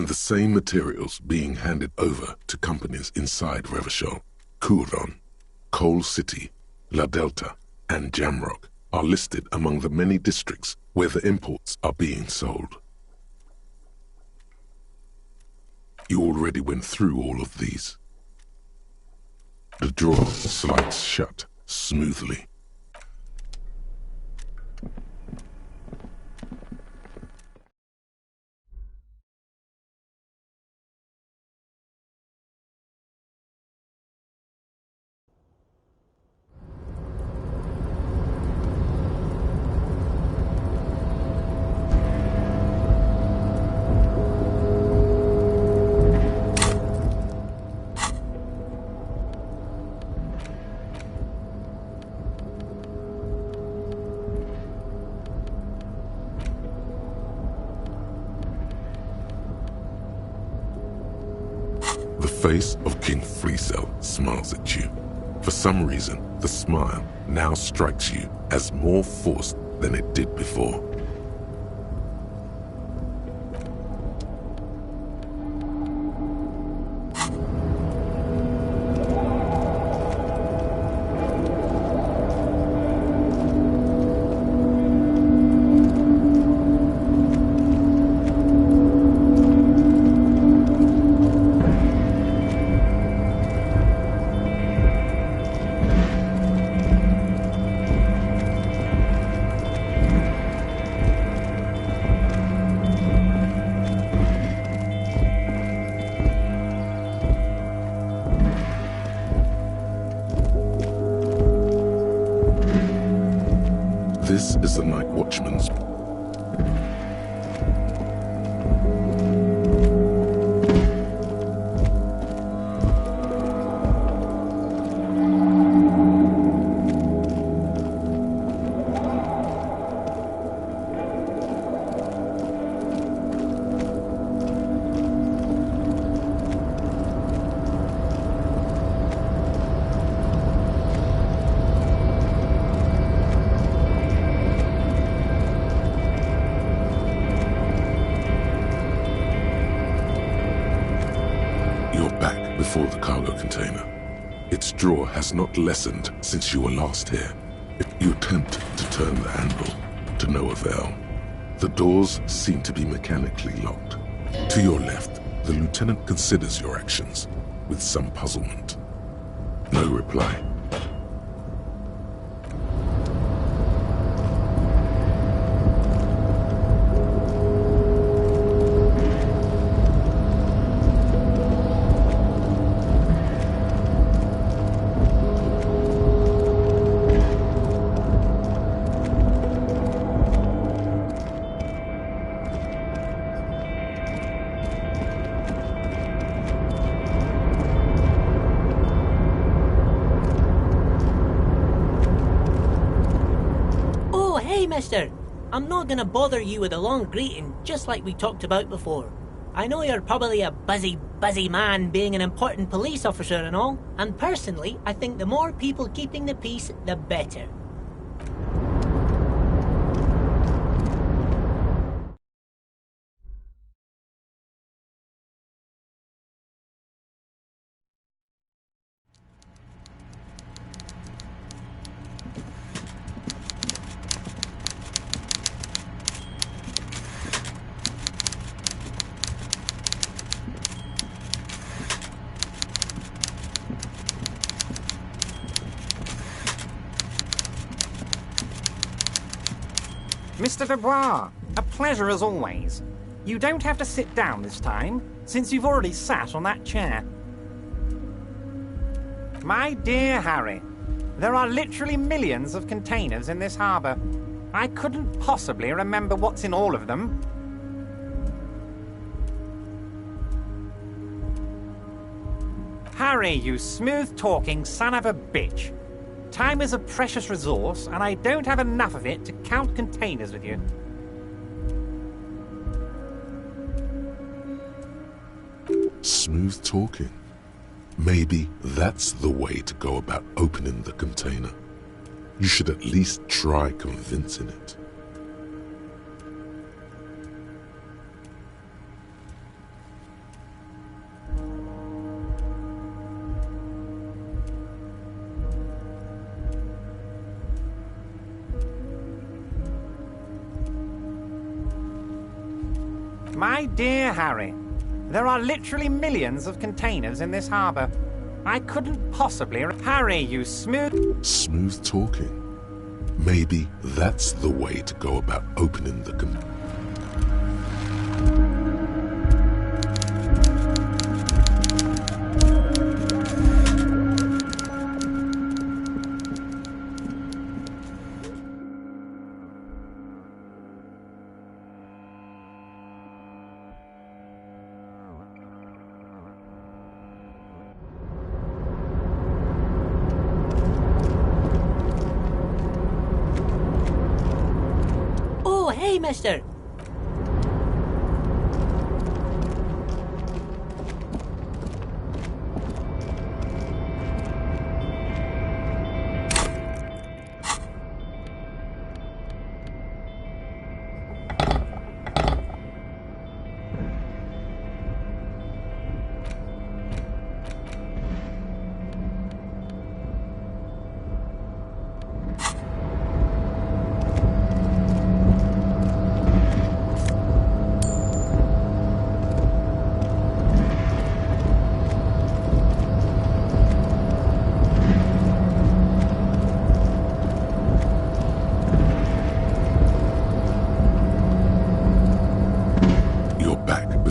and the same materials being handed over to companies inside Revachol. Couron, Coal City, La Delta, and Jamrock are listed among the many districts where the imports are being sold. You already went through all of these. The drawer slides shut smoothly. The face of King Freecell smiles at you. For some reason, the smile now strikes you as more forced than it did before. This is the night watchman's. Before the cargo container. Its draw has not lessened since you were last here. If you attempt to turn the handle, to no avail. The doors seem to be mechanically locked. To your left, the lieutenant considers your actions with some puzzlement. No reply. Mister, I'm not gonna bother you with a long greeting, just like we talked about before. I know you're probably a busy man being an important police officer and all, and personally, I think the more people keeping the peace, the better. Mr. Dubois, a pleasure as always. You don't have to sit down this time, since you've already sat on that chair. My dear Harry, there are literally millions of containers in this harbour. I couldn't possibly remember what's in all of them. Harry, you smooth-talking son of a bitch. Time is a precious resource, and I don't have enough of it to count containers with you. Smooth talking. Maybe that's the way to go about opening the container. You should at least try convincing it. My dear Harry, there are literally millions of containers in this harbor. I couldn't possibly... Harry, you smooth... Smooth talking. Maybe that's the way to go about opening the Oh, hey, mister.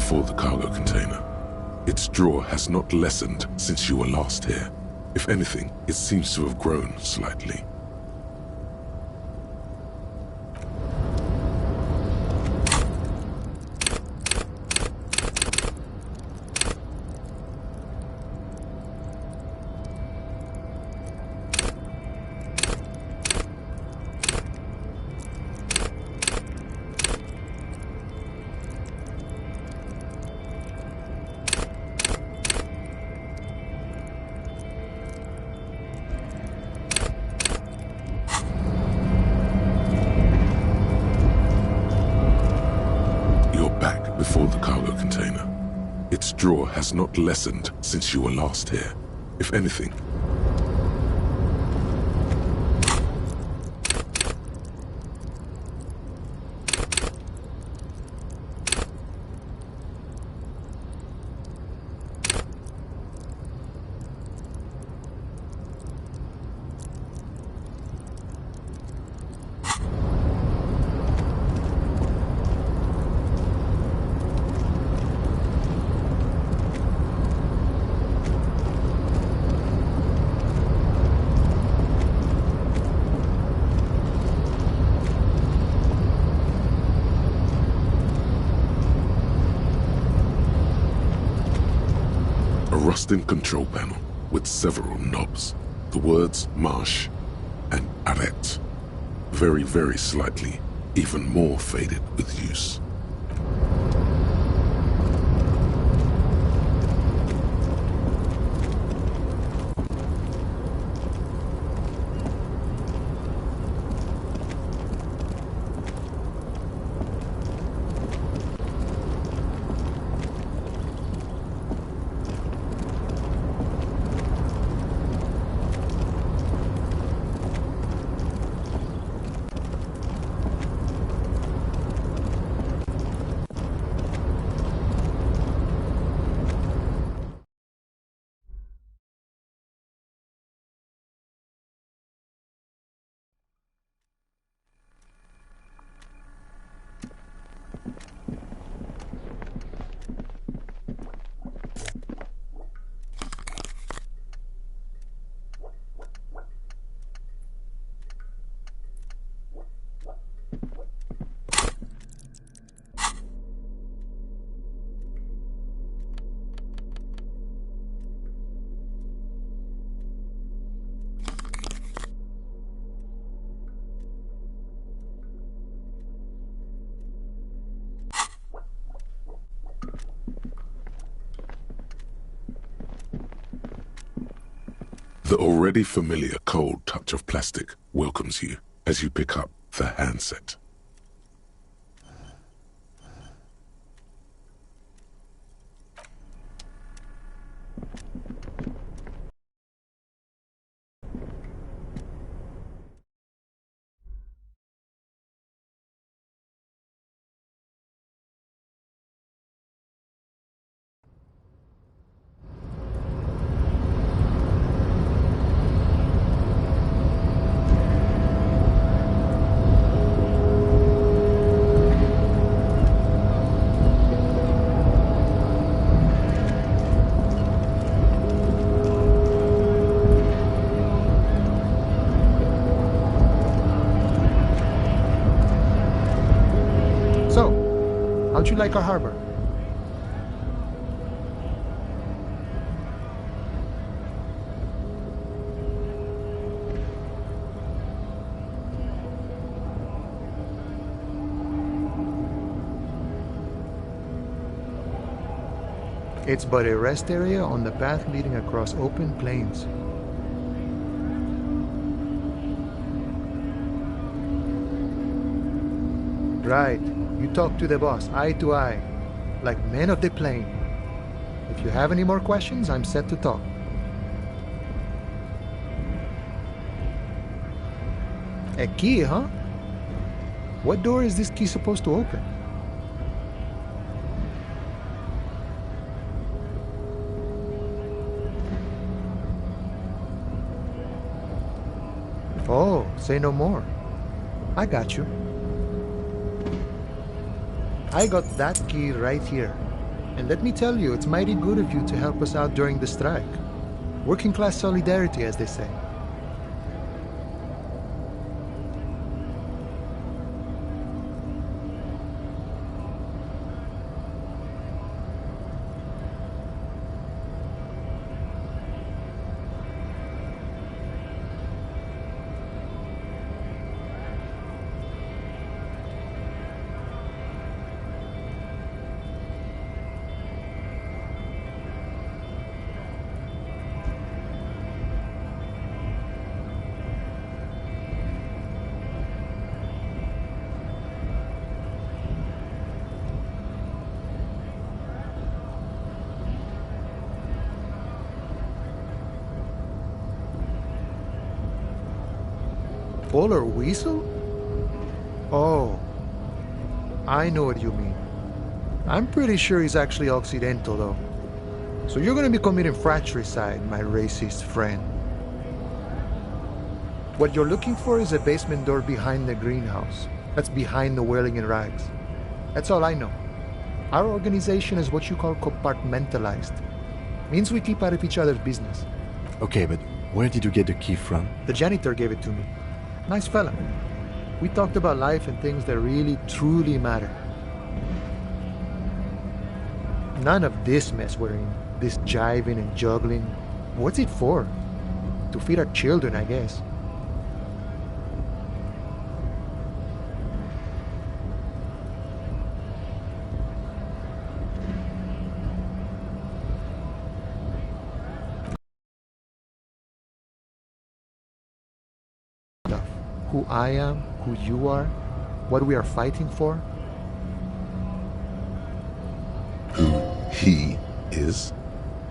before the cargo container. Its draw has not lessened since you were last here. If anything, it seems to have grown slightly. Before the cargo container. Its draw has not lessened since you were last here. If anything, a rusting control panel with several knobs. The words Marsh and Arrête. Very, very slightly, even more faded with use. The already familiar cold touch of plastic welcomes you as you pick up the handset. How'd you like our harbor? It's but a rest area on the path leading across open plains. Right. You talk to the boss, eye to eye, like men of the plain. If you have any more questions, I'm set to talk. A key, huh? What door is this key supposed to open? Oh, say no more. I got you. I got that key right here. And let me tell you, it's mighty good of you to help us out during the strike. Working class solidarity, as they say. Polar weasel? Oh, I know what you mean. I'm pretty sure he's actually Occidental, though. So you're gonna be committing fratricide, my racist friend. What you're looking for is a basement door behind the greenhouse. That's behind the wailing in rags. That's all I know. Our organization is what you call compartmentalized. Means we keep out of each other's business. Okay, but where did you get the key from? The janitor gave it to me. Nice fella. We talked about life and things that really, truly matter. None of this mess we're in. This jiving and juggling. What's it for? To feed our children, I guess. Who I am, who you are, what we are fighting for. Who he is,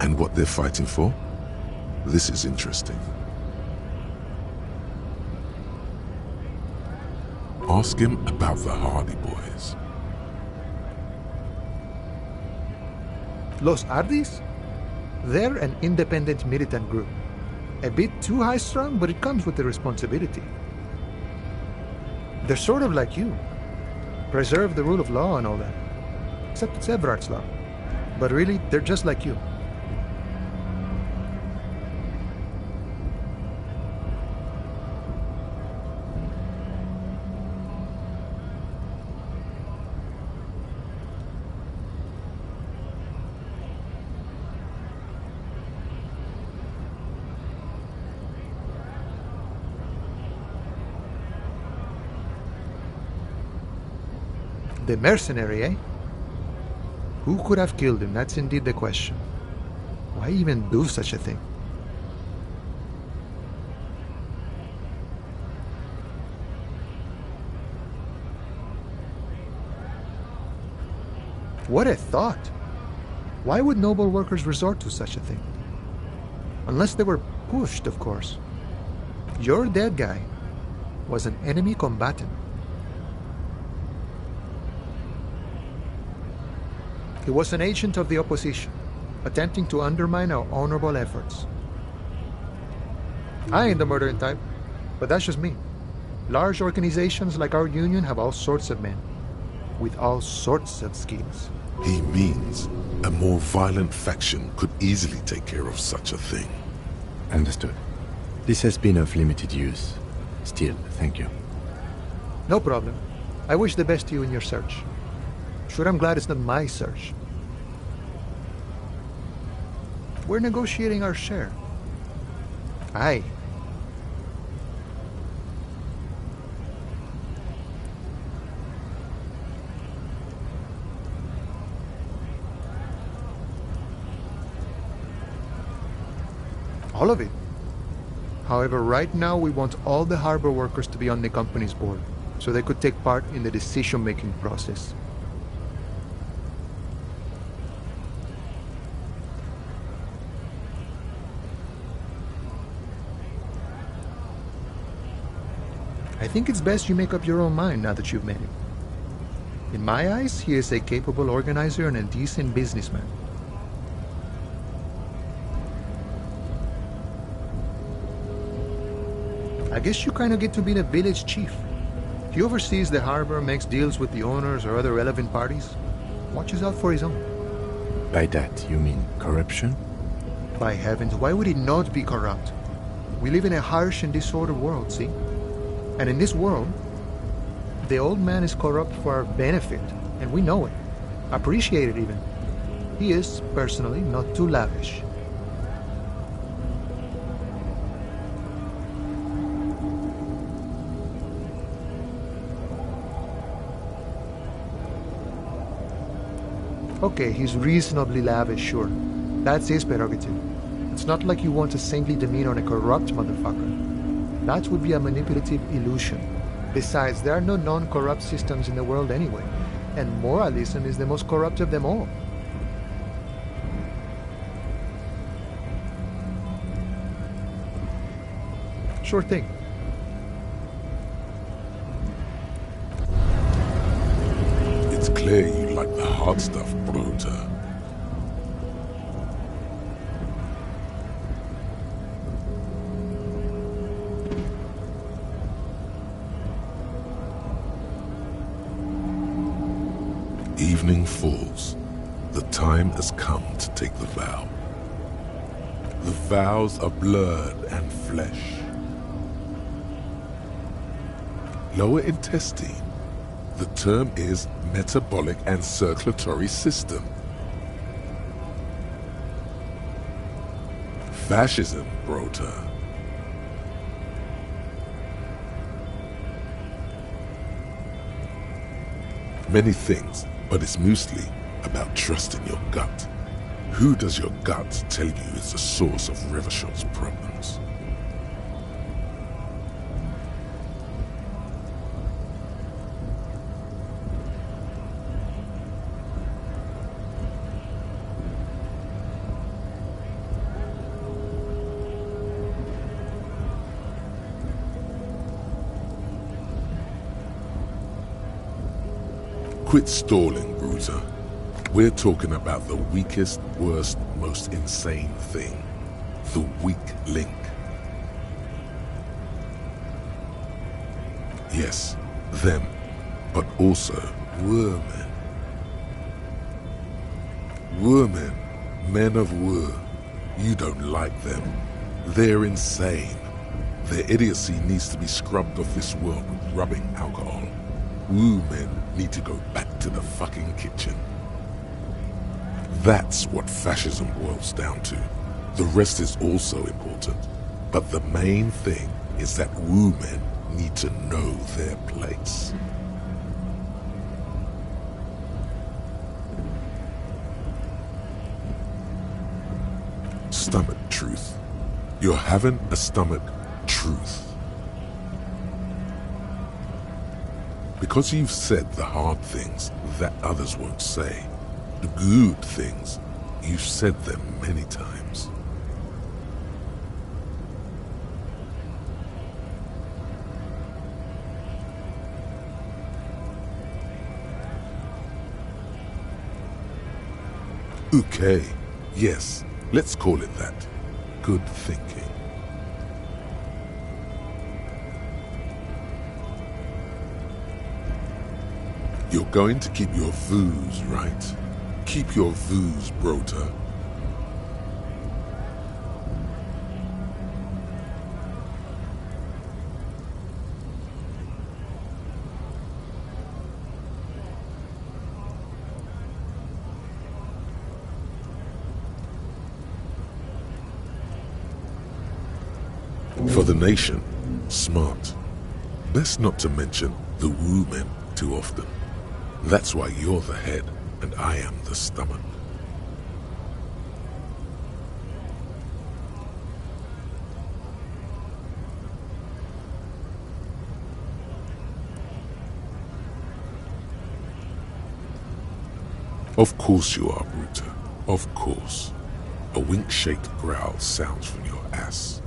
and what they're fighting for? This is interesting. Ask him about the Hardy Boys. Los Hardys? They're an independent militant group. A bit too high-strung, but it comes with the responsibility. They're sort of like you. Preserve the rule of law and all that. Except it's Everard's law. But really, they're just like you. The mercenary, eh? Who could have killed him? That's indeed the question. Why even do such a thing? What a thought! Why would noble workers resort to such a thing? Unless they were pushed, of course. Your dead guy was an enemy combatant. He was an agent of the opposition, attempting to undermine our honorable efforts. I ain't the murdering type, but that's just me. Large organizations like our union have all sorts of men, with all sorts of skills. He means a more violent faction could easily take care of such a thing. Understood. This has been of limited use. Still, thank you. No problem. I wish the best to you in your search. Sure, I'm glad it's not my search. We're negotiating our share. Aye. All of it. However, right now we want all the harbor workers to be on the company's board, so they could take part in the decision-making process. I think it's best you make up your own mind now that you've met him. In my eyes, he is a capable organizer and a decent businessman. I guess you kind of get to be the village chief. He oversees the harbor, makes deals with the owners or other relevant parties, watches out for his own. By that, you mean corruption? By heavens, why would he not be corrupt? We live in a harsh and disordered world, see? And in this world, the old man is corrupt for our benefit, and we know it. Appreciate it even. He is, personally, not too lavish. Okay, he's reasonably lavish, sure. That's his prerogative. It's not like you want a saintly demeanor on a corrupt motherfucker. That would be a manipulative illusion. Besides, there are no non-corrupt systems in the world anyway, and moralism is the most corrupt of them all. Sure thing. It's clear you like the hard stuff, Bruta. Evening falls. The time has come to take the vow. The vows are blood and flesh. Lower intestine. The term is metabolic and circulatory system. Fascism, Brota. Many things, but it's mostly about trusting your gut. Who does your gut tell you is the source of Rivershot's problems? Quit stalling, Bruiser. We're talking about the weakest, worst, most insane thing. The weak link. Yes, them, but also Women. Women, men of Wu. You don't like them. They're insane. Their idiocy needs to be scrubbed off this world with rubbing alcohol. Wu men need to go back to the fucking kitchen. That's what fascism boils down to. The rest is also important. But the main thing is that Wu men need to know their place. Stomach truth. You're having a stomach truth. Because you've said the hard things that others won't say, the good things, you've said them many times. Okay, yes, let's call it that. Good thinking. You're going to keep your views, right? Keep your views, Brota. For the nation, smart. Best not to mention the Wu men too often. That's why you're the head and I am the stomach. Of course you are, Bruta. Of course. A wink-shaped growl sounds from your ass.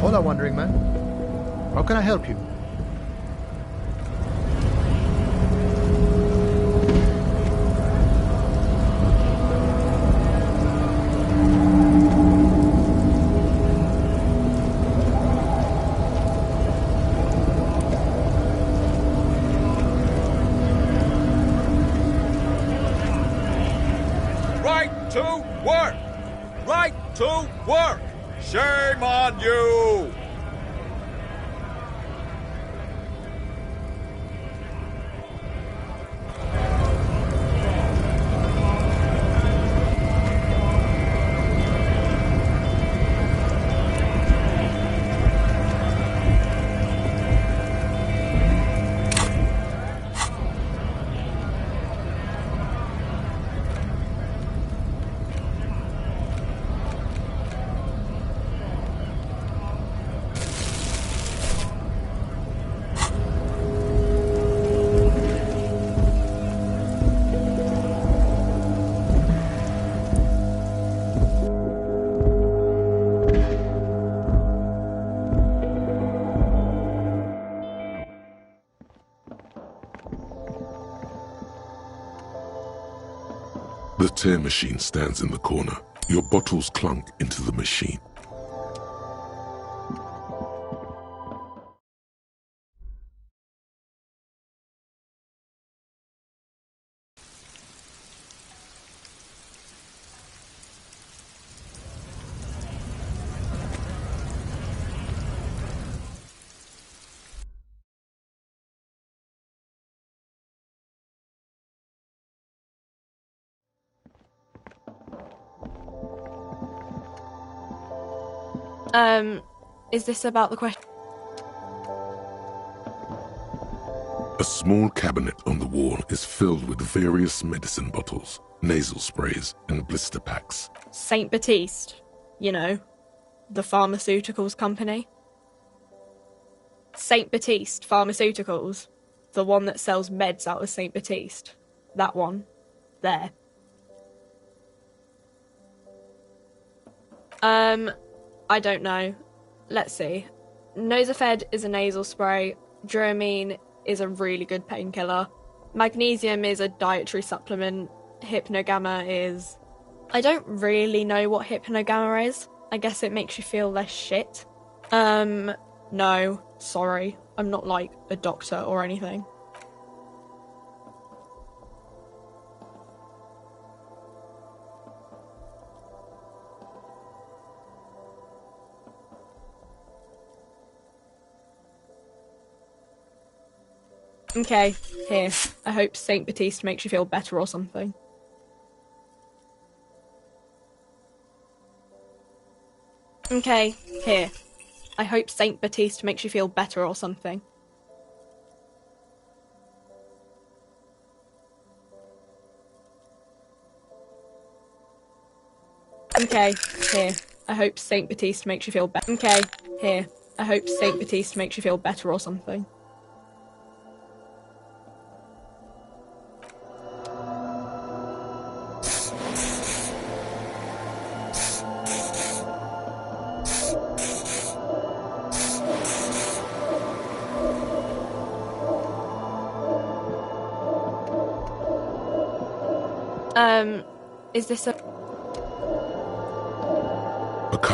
Hola, Wandering Man. How can I help you? Right to work! Right to work! Shame on you! The tear machine stands in the corner. Your bottles clunk into the machine. Is this about the question? A small cabinet on the wall is filled with various medicine bottles, nasal sprays, and blister packs. St. Baptiste, you know, the pharmaceuticals company. St. Baptiste Pharmaceuticals, the one that sells meds out of St. Baptiste. That one. There. I don't know. Let's see. Nosafed is a nasal spray. Dramamine is a really good painkiller. Magnesium is a dietary supplement. Hypnogamma is... I don't really know what hypnogamma is. I guess it makes you feel less shit. No, sorry. I'm not like a doctor or anything. Okay, here. I hope St. Baptiste makes you feel better or something. Okay, here. I hope St. Baptiste makes you feel better or something. Okay, here. I hope St. Baptiste makes you feel better. Okay, here. I hope St. Baptiste makes you feel better or something. Is this a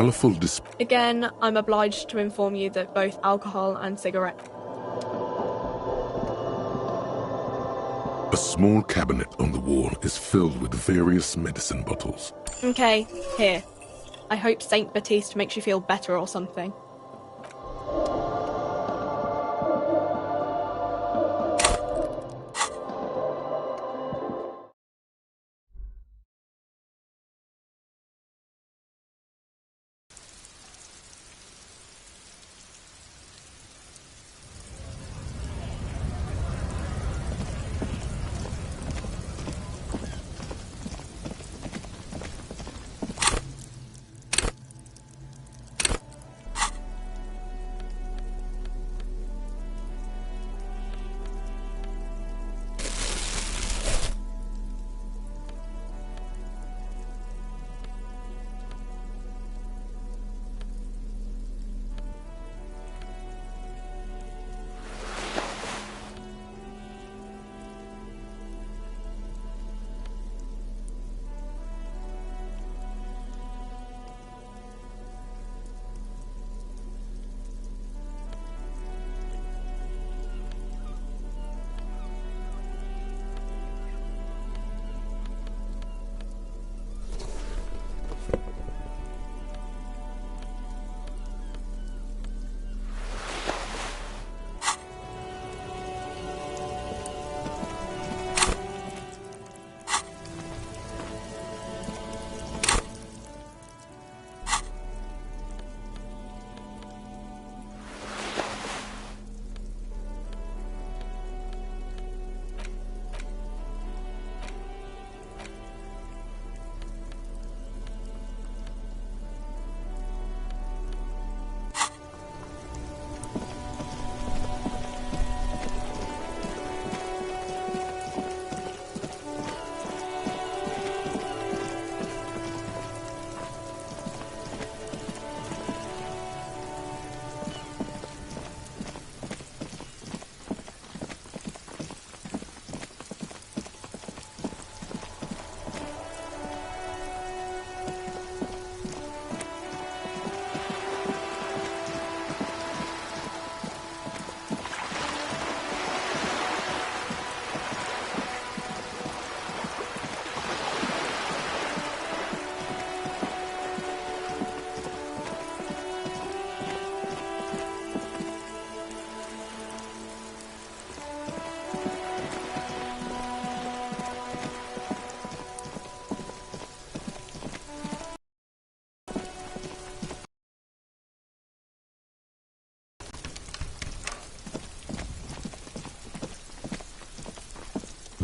colourful display. Again, I'm obliged to inform you that both alcohol and cigarette... A small cabinet on the wall is filled with various medicine bottles. Okay, here. I hope St. Baptiste makes you feel better or something.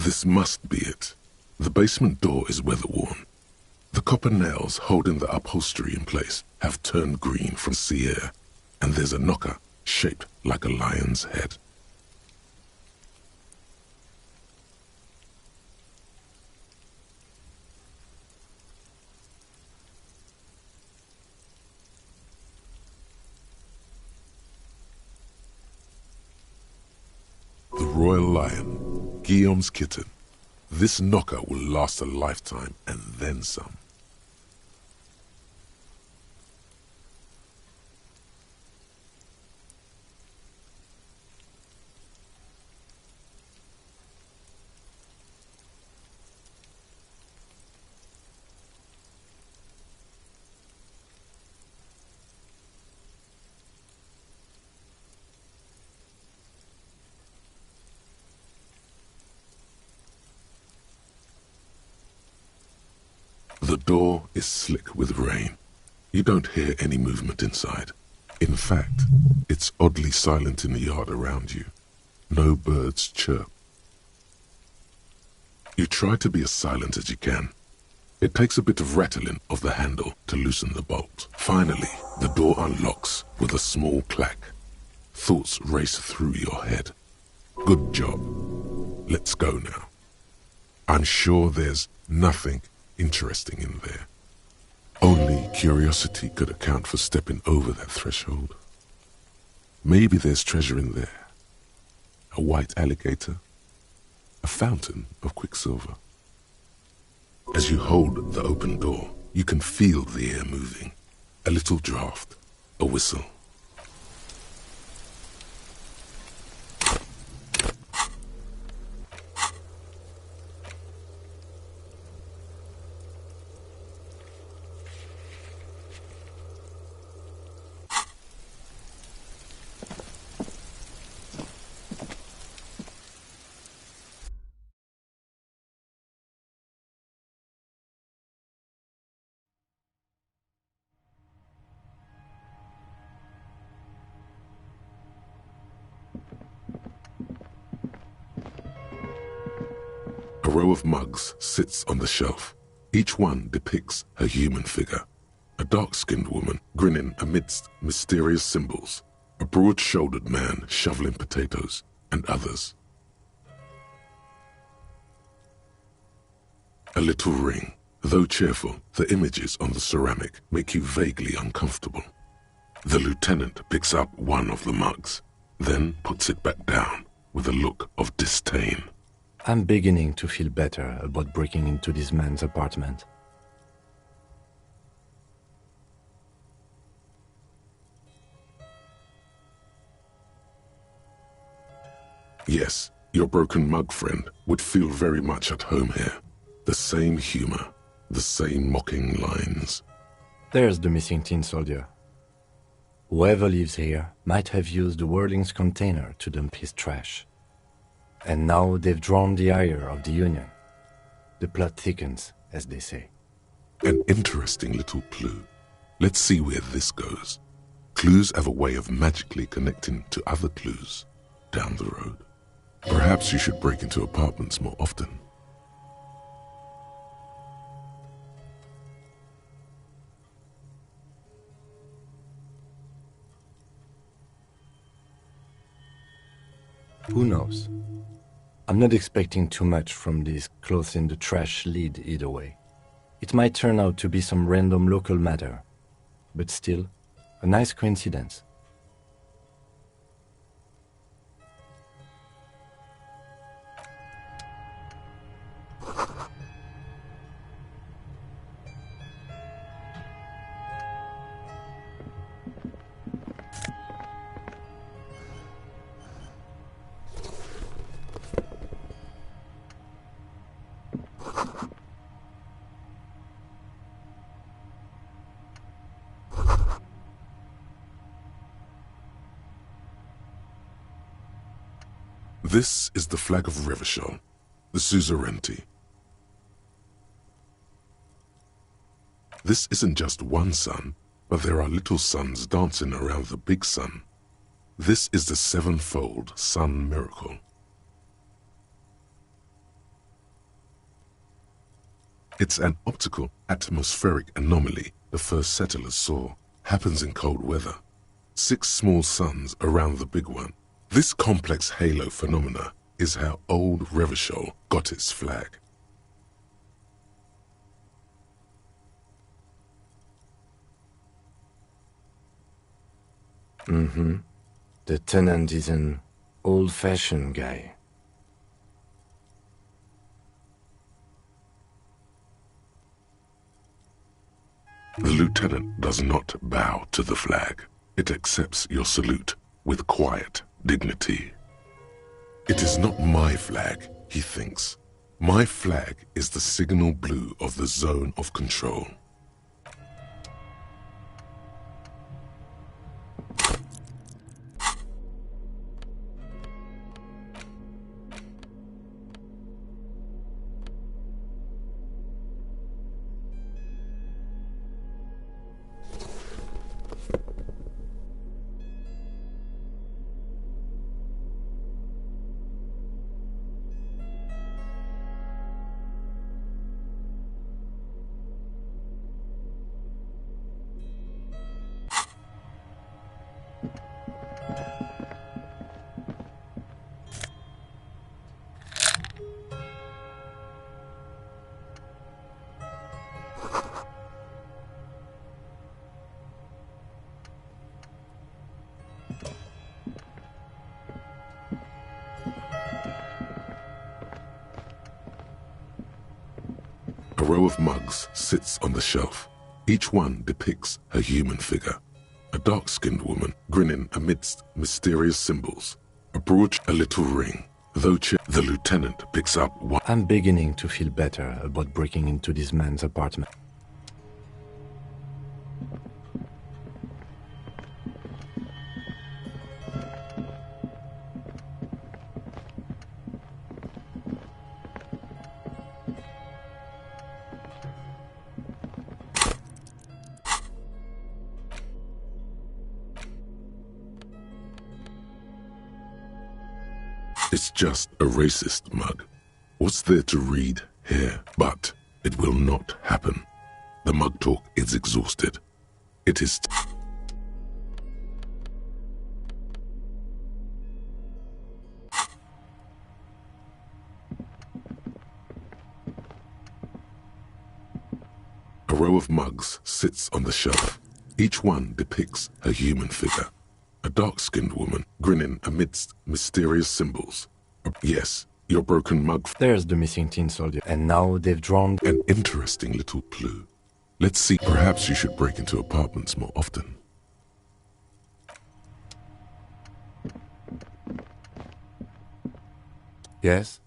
This must be it. The basement door is weather-worn. The copper nails holding the upholstery in place have turned green from sea air, and there's a knocker shaped like a lion's head. The royal lion, Guillaume's kitten. This knocker will last a lifetime and then some. The door is slick with rain. You don't hear any movement inside. In fact, it's oddly silent in the yard around you. No birds chirp. You try to be as silent as you can. It takes a bit of rattling of the handle to loosen the bolt. Finally, the door unlocks with a small clack. Thoughts race through your head. Good job. Let's go now. I'm sure there's nothing interesting in there. Only curiosity could account for stepping over that threshold. Maybe there's treasure in there. A white alligator. A fountain of quicksilver. As you hold the open door, you can feel the air moving. A little draft. A whistle. A row of mugs sits on the shelf. Each one depicts a human figure. A dark-skinned woman grinning amidst mysterious symbols. A broad-shouldered man shoveling potatoes, and others. A little ring. Though cheerful, the images on the ceramic make you vaguely uncomfortable. The lieutenant picks up one of the mugs, then puts it back down with a look of disdain. I'm beginning to feel better about breaking into this man's apartment. Yes, your broken mug friend would feel very much at home here. The same humor, the same mocking lines. There's the missing tin soldier. Whoever lives here might have used the Whirling's container to dump his trash. And now they've drawn the ire of the Union. The plot thickens, as they say. An interesting little clue. Let's see where this goes. Clues have a way of magically connecting to other clues down the road. Perhaps you should break into apartments more often. Who knows? I'm not expecting too much from this clothes in the trash lead either way. It might turn out to be some random local matter, but still, a nice coincidence. This is the flag of Revachol, the suzerainty. This isn't just one sun, but there are little suns dancing around the big sun. This is the sevenfold sun miracle. It's an optical atmospheric anomaly the first settlers saw. Happens in cold weather. 6 small suns around the big one. This complex halo phenomena is how old Revachol got its flag. The tenant is an old-fashioned guy. The lieutenant does not bow to the flag. It accepts your salute with quiet dignity. It is not my flag, he thinks. My flag is the signal blue of the zone of control. A row of mugs sits on the shelf. Each one depicts a human figure. A dark-skinned woman grinning amidst mysterious symbols. A brooch, a little ring. The lieutenant picks up one. I'm beginning to feel better about breaking into this man's apartment. It's just a racist mug. What's there to read here? But it will not happen. The mug talk is exhausted. It is... A row of mugs sits on the shelf. Each one depicts a human figure. A dark-skinned woman grinning amidst mysterious symbols. Yes, your broken mug. There's the missing tin soldier, and now they've drawn An interesting little clue. Let's see, perhaps you should break into apartments more often. Yes?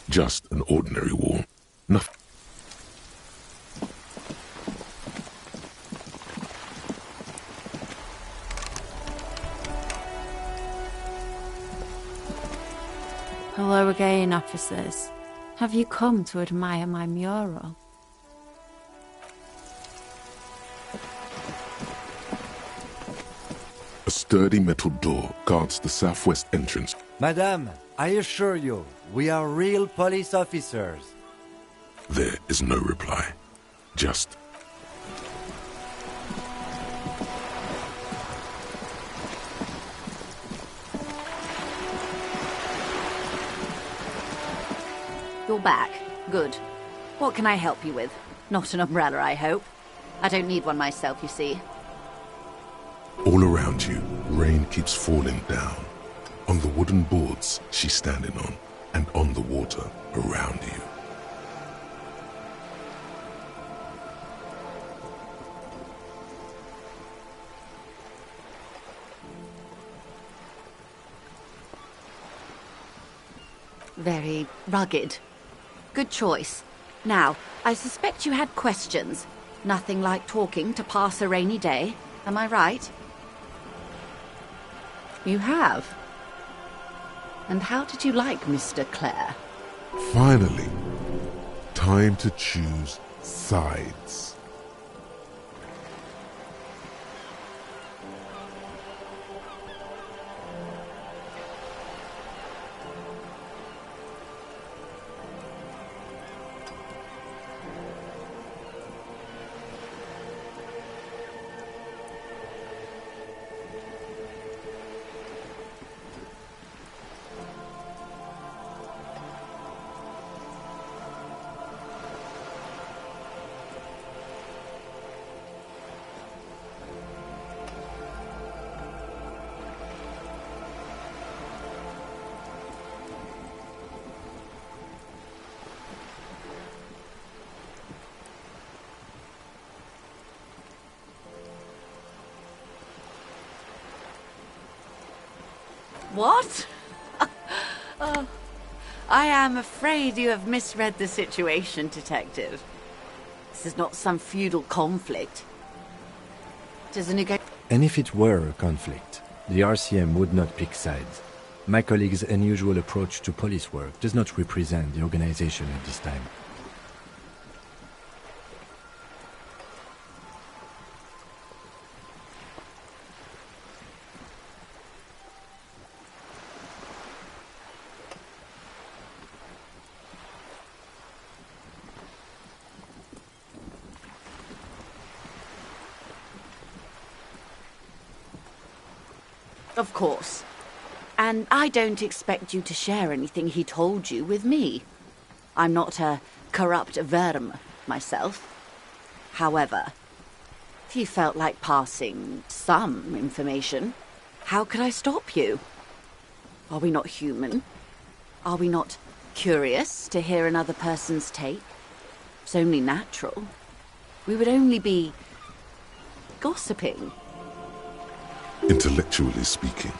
Just an ordinary wall. Nothing. Hello again, officers. Have you come to admire my mural? A sturdy metal door guards the southwest entrance. Madame, I assure you, we are real police officers. There is no reply. Just... You're back. Good. What can I help you with? Not an umbrella, I hope. I don't need one myself, you see. All around you, rain keeps falling down. On the wooden boards she's standing on, and on the water around you. very rugged. Good choice. Now, I suspect you had questions. Nothing like talking to pass a rainy day. Am I right? You have. And how did you like Mr. Clare? Finally, time to choose sides. What? Oh, I am afraid you have misread the situation, Detective. This is not some feudal conflict. It is a And if it were a conflict, the RCM would not pick sides. My colleague's unusual approach to police work does not represent the organization at this time. Of course. And I don't expect you to share anything he told you with me. I'm not a corrupt verm myself. However, if you felt like passing some information, how could I stop you? Are we not human? Are we not curious to hear another person's take? It's only natural. We would only be gossiping. Intellectually speaking,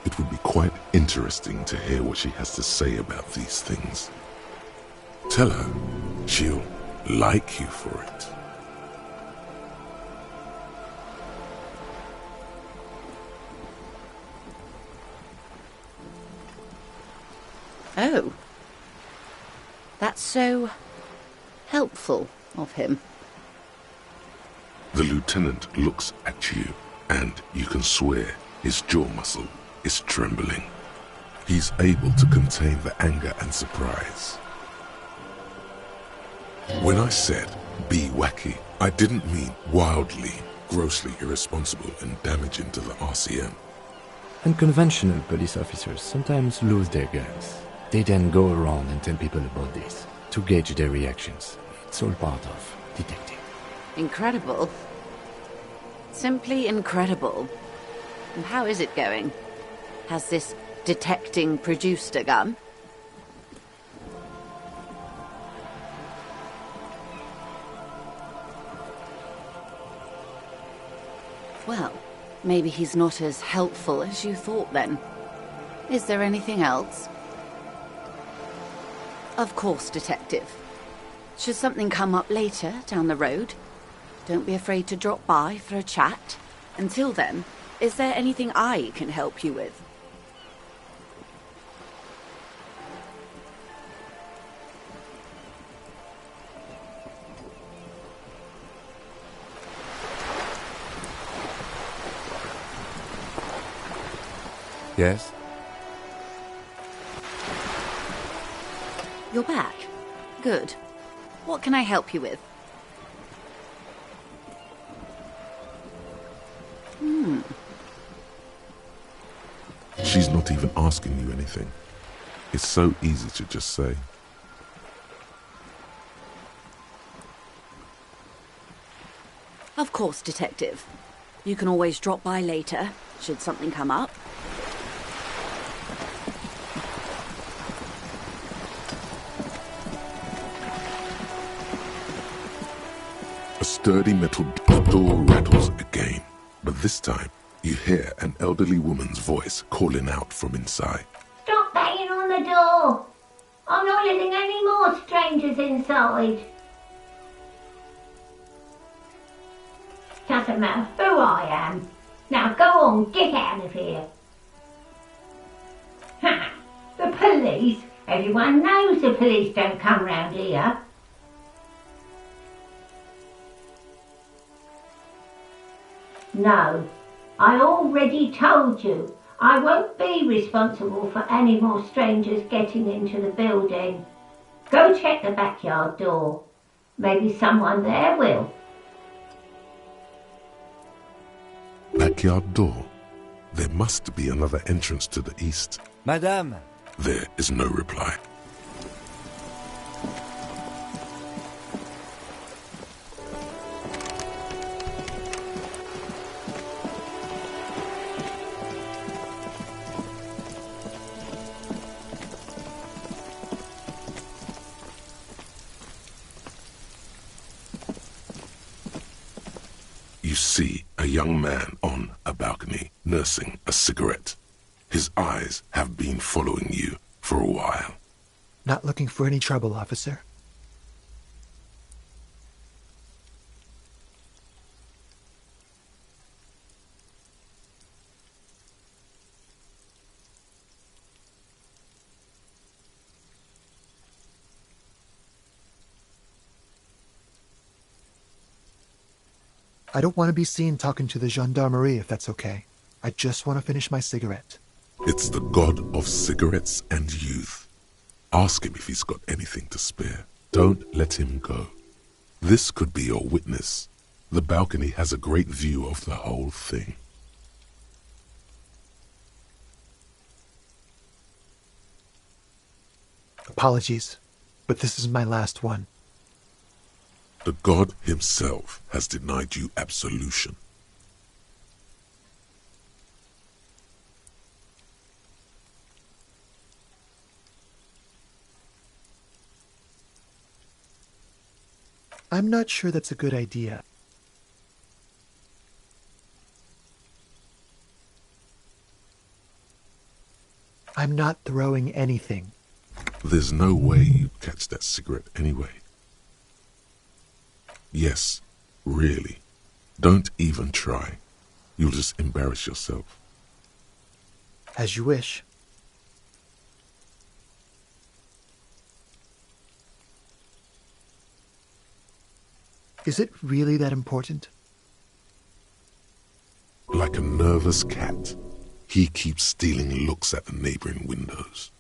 it would be quite interesting to hear what she has to say about these things. Tell her she'll like you for it. Oh. That's so helpful of him. The lieutenant looks at you, and you can swear his jaw muscle is trembling. He's able to contain the anger and surprise. When I said be wacky, I didn't mean wildly, grossly irresponsible and damaging to the RCM. Unconventional police officers sometimes lose their guns. They then go around and tell people about this, to gauge their reactions. It's all part of detecting. Incredible. Simply incredible. And how is it going? Has this detecting produced a gun? Well, maybe he's not as helpful as you thought then. Is there anything else? Of course, Detective. Should something come up later down the road, don't be afraid to drop by for a chat. Until then, is there anything I can help you with? Yes? You're back. Good. What can I help you with? She's not even asking you anything. It's so easy to just say. Of course, Detective. You can always drop by later, should something come up. A sturdy metal door rattles again, but this time you hear an elderly woman's voice calling out from inside. Stop banging on the door! I'm not letting any more strangers inside. Doesn't matter who I am. Now go on, get out of here. Ha! The police? Everyone knows the police don't come round here. No, I already told you. I won't be responsible for any more strangers getting into the building. Go check the backyard door. Maybe someone there will. Backyard door? There must be another entrance to the east. Madame! There is no reply. You see a young man on a balcony nursing a cigarette. His eyes have been following you for a while. Not looking for any trouble, officer. I don't want to be seen talking to the gendarmerie, if that's okay. I just want to finish my cigarette. It's the god of cigarettes and youth. Ask him if he's got anything to spare. Don't let him go. This could be your witness. The balcony has a great view of the whole thing. Apologies, but this is my last one. The god himself has denied you absolution. I'm not sure that's a good idea. I'm not throwing anything. There's no way you'd catch that cigarette anyway. Yes, really. Don't even try. You'll just embarrass yourself. As you wish. Is it really that important? Like a nervous cat, he keeps stealing looks at the neighboring windows.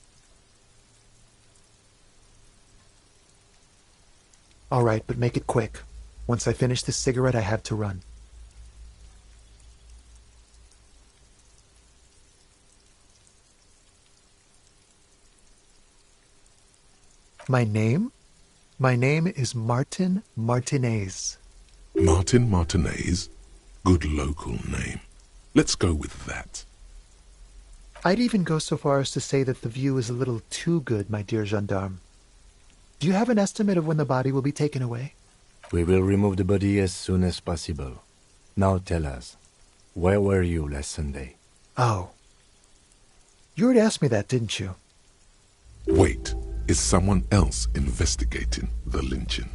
All right, but make it quick. Once I finish this cigarette, I have to run. My name? My name is Martin Martinez. Martin Martinez? Good local name. Let's go with that. I'd even go so far as to say that the view is a little too good, my dear gendarme. Do you have an estimate of when the body will be taken away? We will remove the body as soon as possible. Now tell us, where were you last Sunday? Oh. You already asked me that, didn't you? Wait, is someone else investigating the lynching?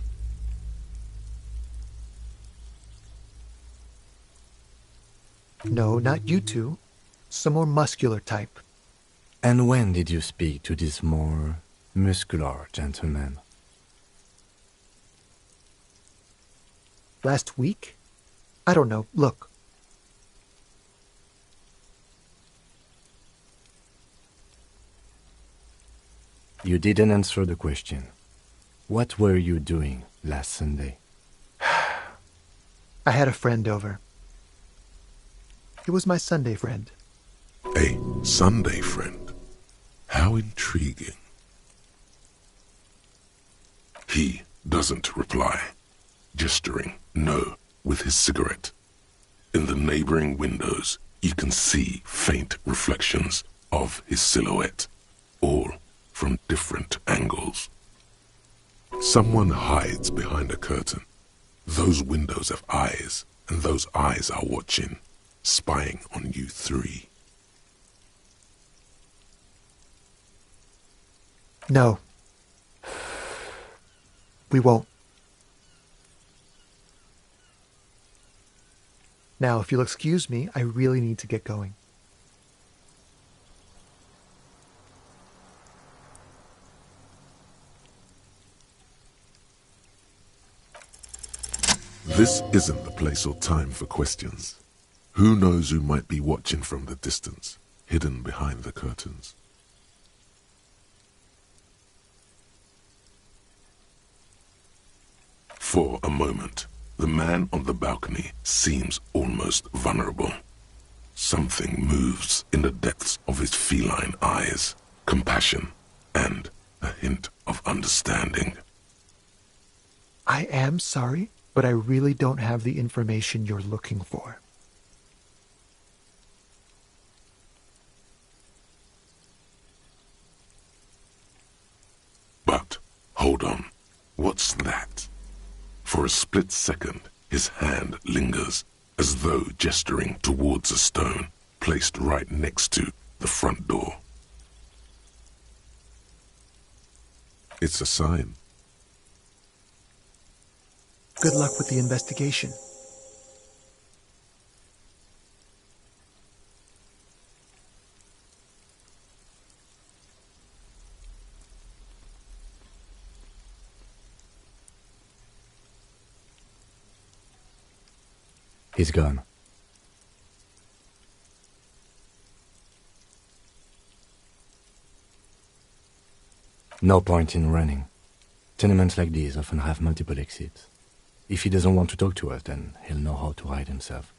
No, not you two. Some more muscular type. And when did you speak to this more muscular gentleman? Last week? I don't know. Look. You didn't answer the question. What were you doing last Sunday? I had a friend over. It was my Sunday friend. A Sunday friend? How intriguing. He doesn't reply, gesturing no with his cigarette. In the neighboring windows, you can see faint reflections of his silhouette, all from different angles. Someone hides behind a curtain. Those windows have eyes, and those eyes are watching, spying on you three. No, We won't. Now, if you'll excuse me, I really need to get going. This isn't the place or time for questions. Who knows who might be watching from the distance, hidden behind the curtains? For a moment, the man on the balcony seems almost vulnerable. Something moves in the depths of his feline eyes, compassion, and a hint of understanding. I am sorry, but I really don't have the information you're looking for. But, hold on, what's that? For a split second, his hand lingers, as though gesturing towards a stone placed right next to the front door. It's a sign. Good luck with the investigation. He's gone. No point in running. Tenements like these often have multiple exits. If he doesn't want to talk to us, then he'll know how to hide himself.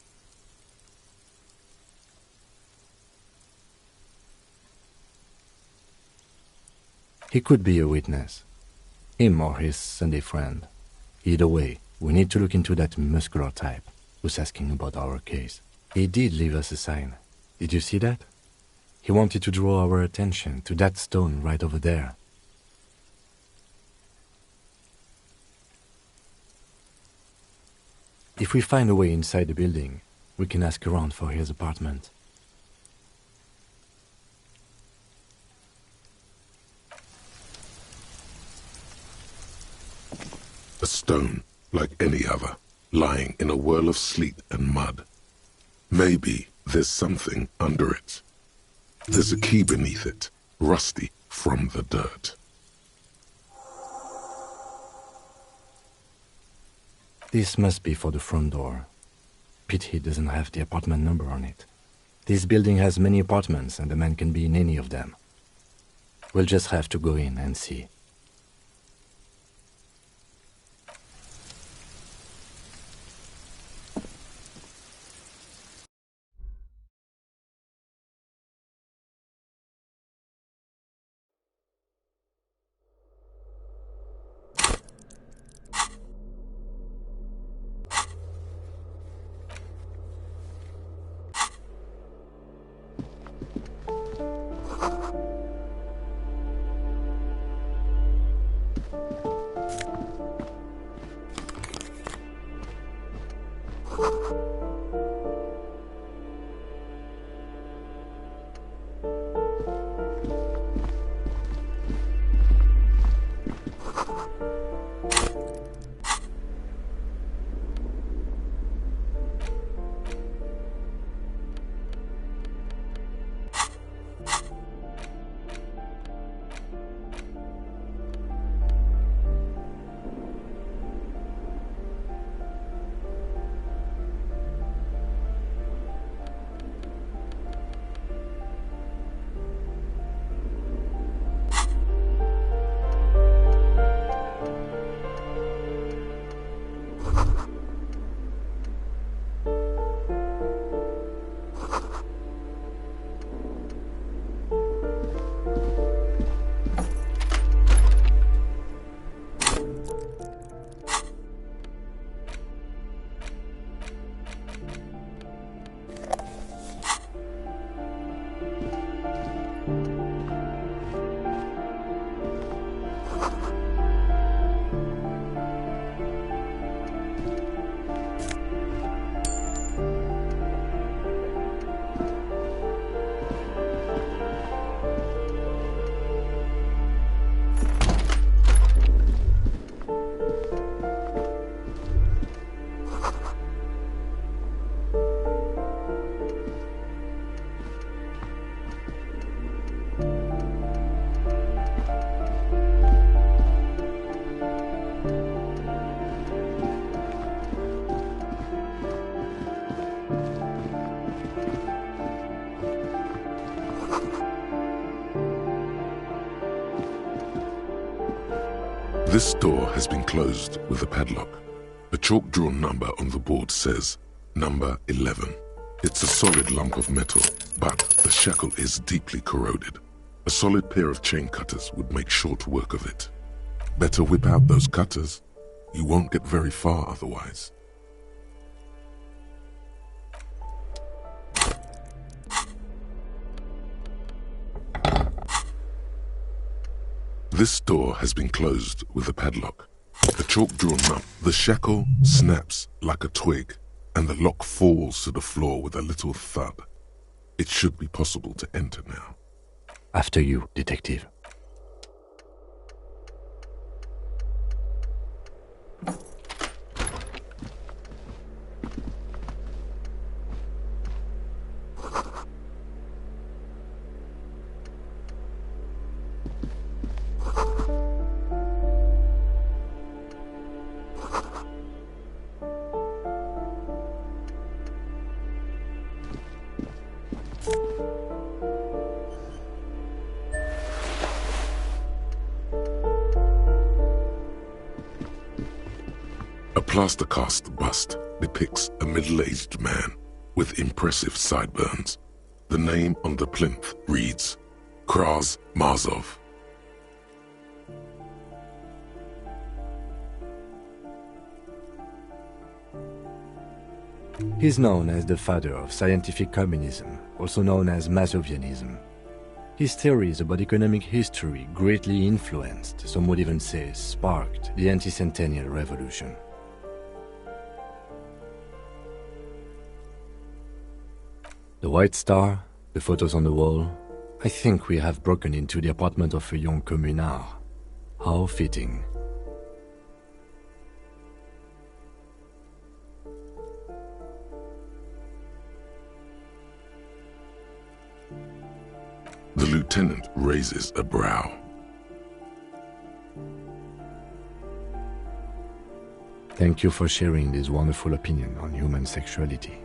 He could be a witness. Him or his Sunday friend. Either way, we need to look into that muscular type who's asking about our case. He did leave us a sign. Did you see that? He wanted to draw our attention to that stone right over there. If we find a way inside the building, we can ask around for his apartment. A stone, like any other, lying in a whirl of sleet and mud. Maybe there's something under it. There's a key beneath it, rusty from the dirt. This must be for the front door. Pity doesn't have the apartment number on it. This building has many apartments and the man can be in any of them. We'll just have to go in and see. This door has been closed with a padlock. A chalk-drawn number on the board says, number 11. It's a solid lump of metal, but the shackle is deeply corroded. A solid pair of chain cutters would make short work of it. Better whip out those cutters. You won't get very far otherwise. This door has been closed with a padlock. A chalk-drawn number. The shackle snaps like a twig, and the lock falls to the floor with a little thud. It should be possible to enter now. After you, detective. A plaster-cast bust depicts a middle-aged man with impressive sideburns. The name on the plinth reads, Kraz Marzov. He's known as the father of scientific communism, also known as Mazovianism. His theories about economic history greatly influenced, some would even say sparked, the anti-centennial revolution. The White Star, the photos on the wall. I think we have broken into the apartment of a young communard. How fitting. The lieutenant raises a brow. Thank you for sharing this wonderful opinion on human sexuality.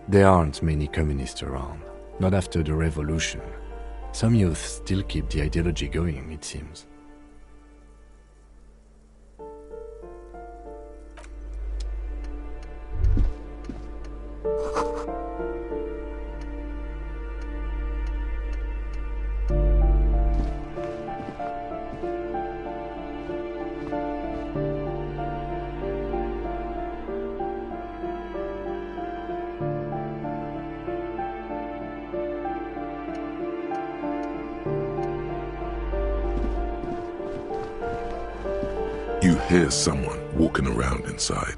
There aren't many communists around, not after the revolution. Some youth still keep the ideology going, it seems. You hear someone walking around inside,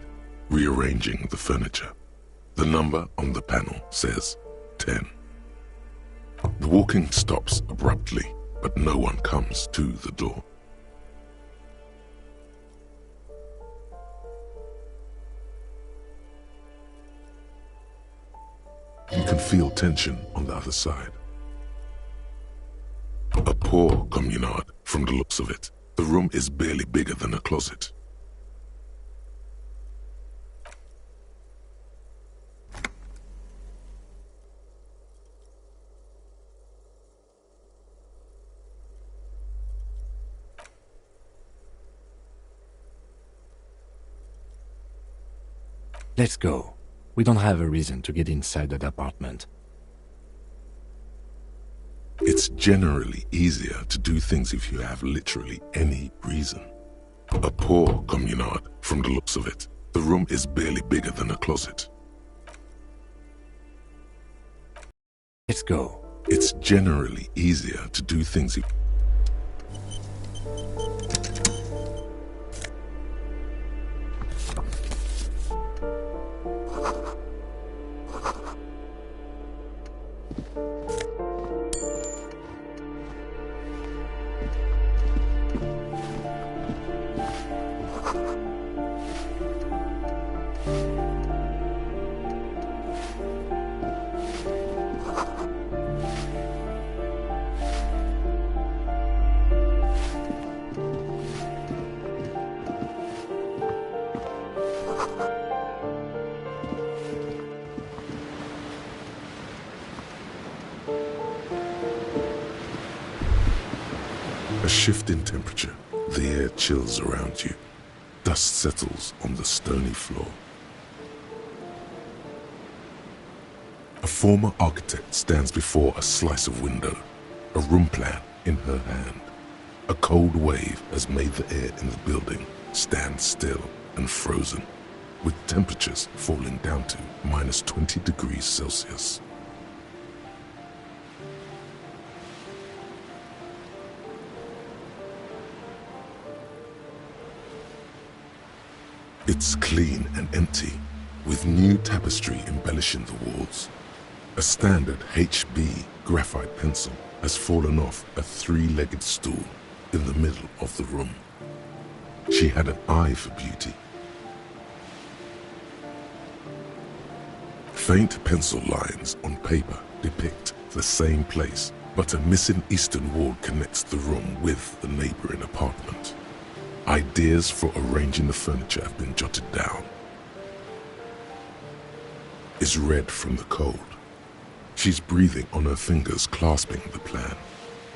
rearranging the furniture. The number on the panel says 10. The walking stops abruptly, but no one comes to the door. You can feel tension on the other side. A poor communard, from the looks of it. The room is barely bigger than a closet. Let's go. We don't have a reason to get inside that apartment. It's generally easier to do things if you have literally any reason. A poor communard, from the looks of it. The room is barely bigger than a closet. Let's go. It's generally easier to do things if... shift in temperature, the air chills around you. Dust settles on the stony floor. A former architect stands before a slice of window, a room plan in her hand. A cold wave has made the air in the building stand still and frozen, with temperatures falling down to -20 degrees Celsius. It's clean and empty, with new tapestry embellishing the walls. A standard HB graphite pencil has fallen off a three-legged stool in the middle of the room. She had an eye for beauty. Faint pencil lines on paper depict the same place, but a missing eastern wall connects the room with the neighboring apartment. Ideas for arranging the furniture have been jotted down. Is red from the cold. She's breathing on her fingers, clasping the plan.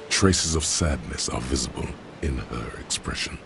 Traces of sadness are visible in her expression.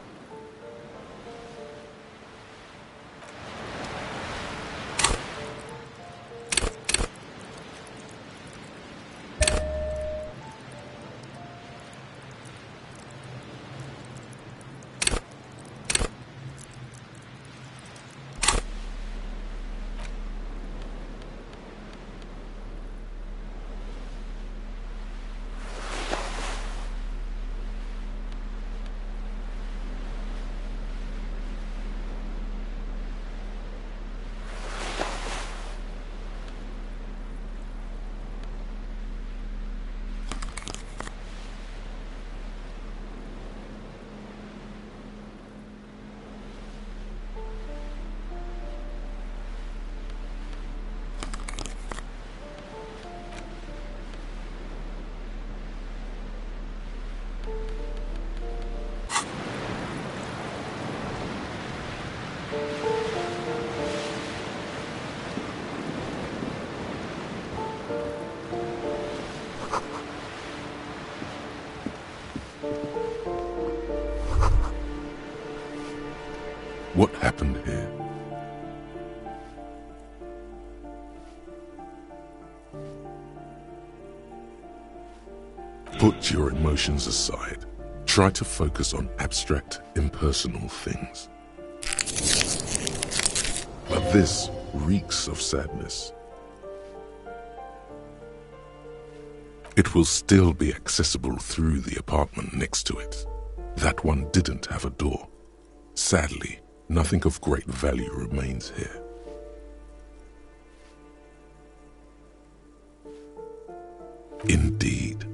What happened here? Put your emotions aside. Try to focus on abstract, impersonal things. But this reeks of sadness. It will still be accessible through the apartment next to it. That one didn't have a door. Sadly, nothing of great value remains here. Indeed.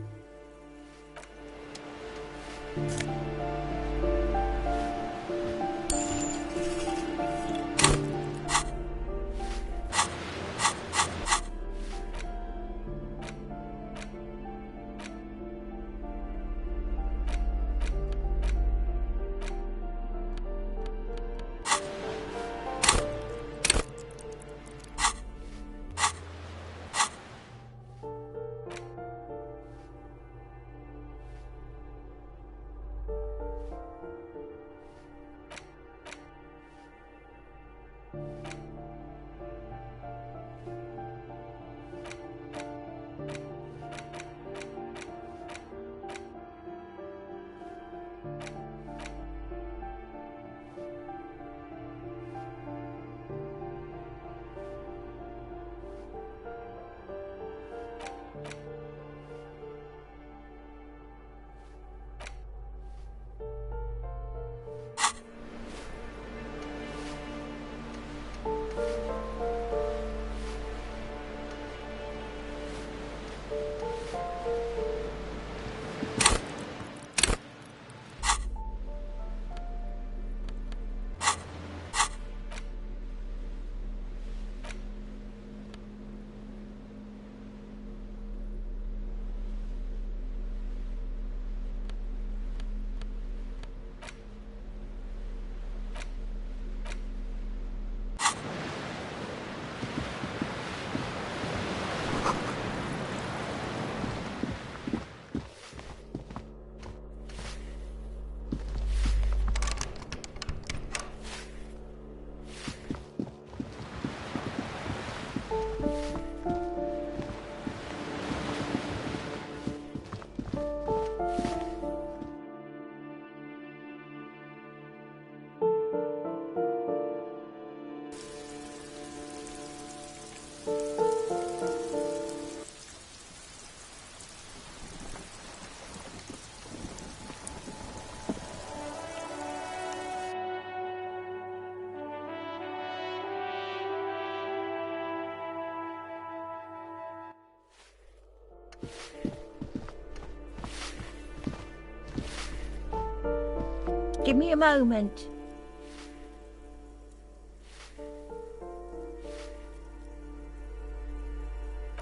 Give me a moment.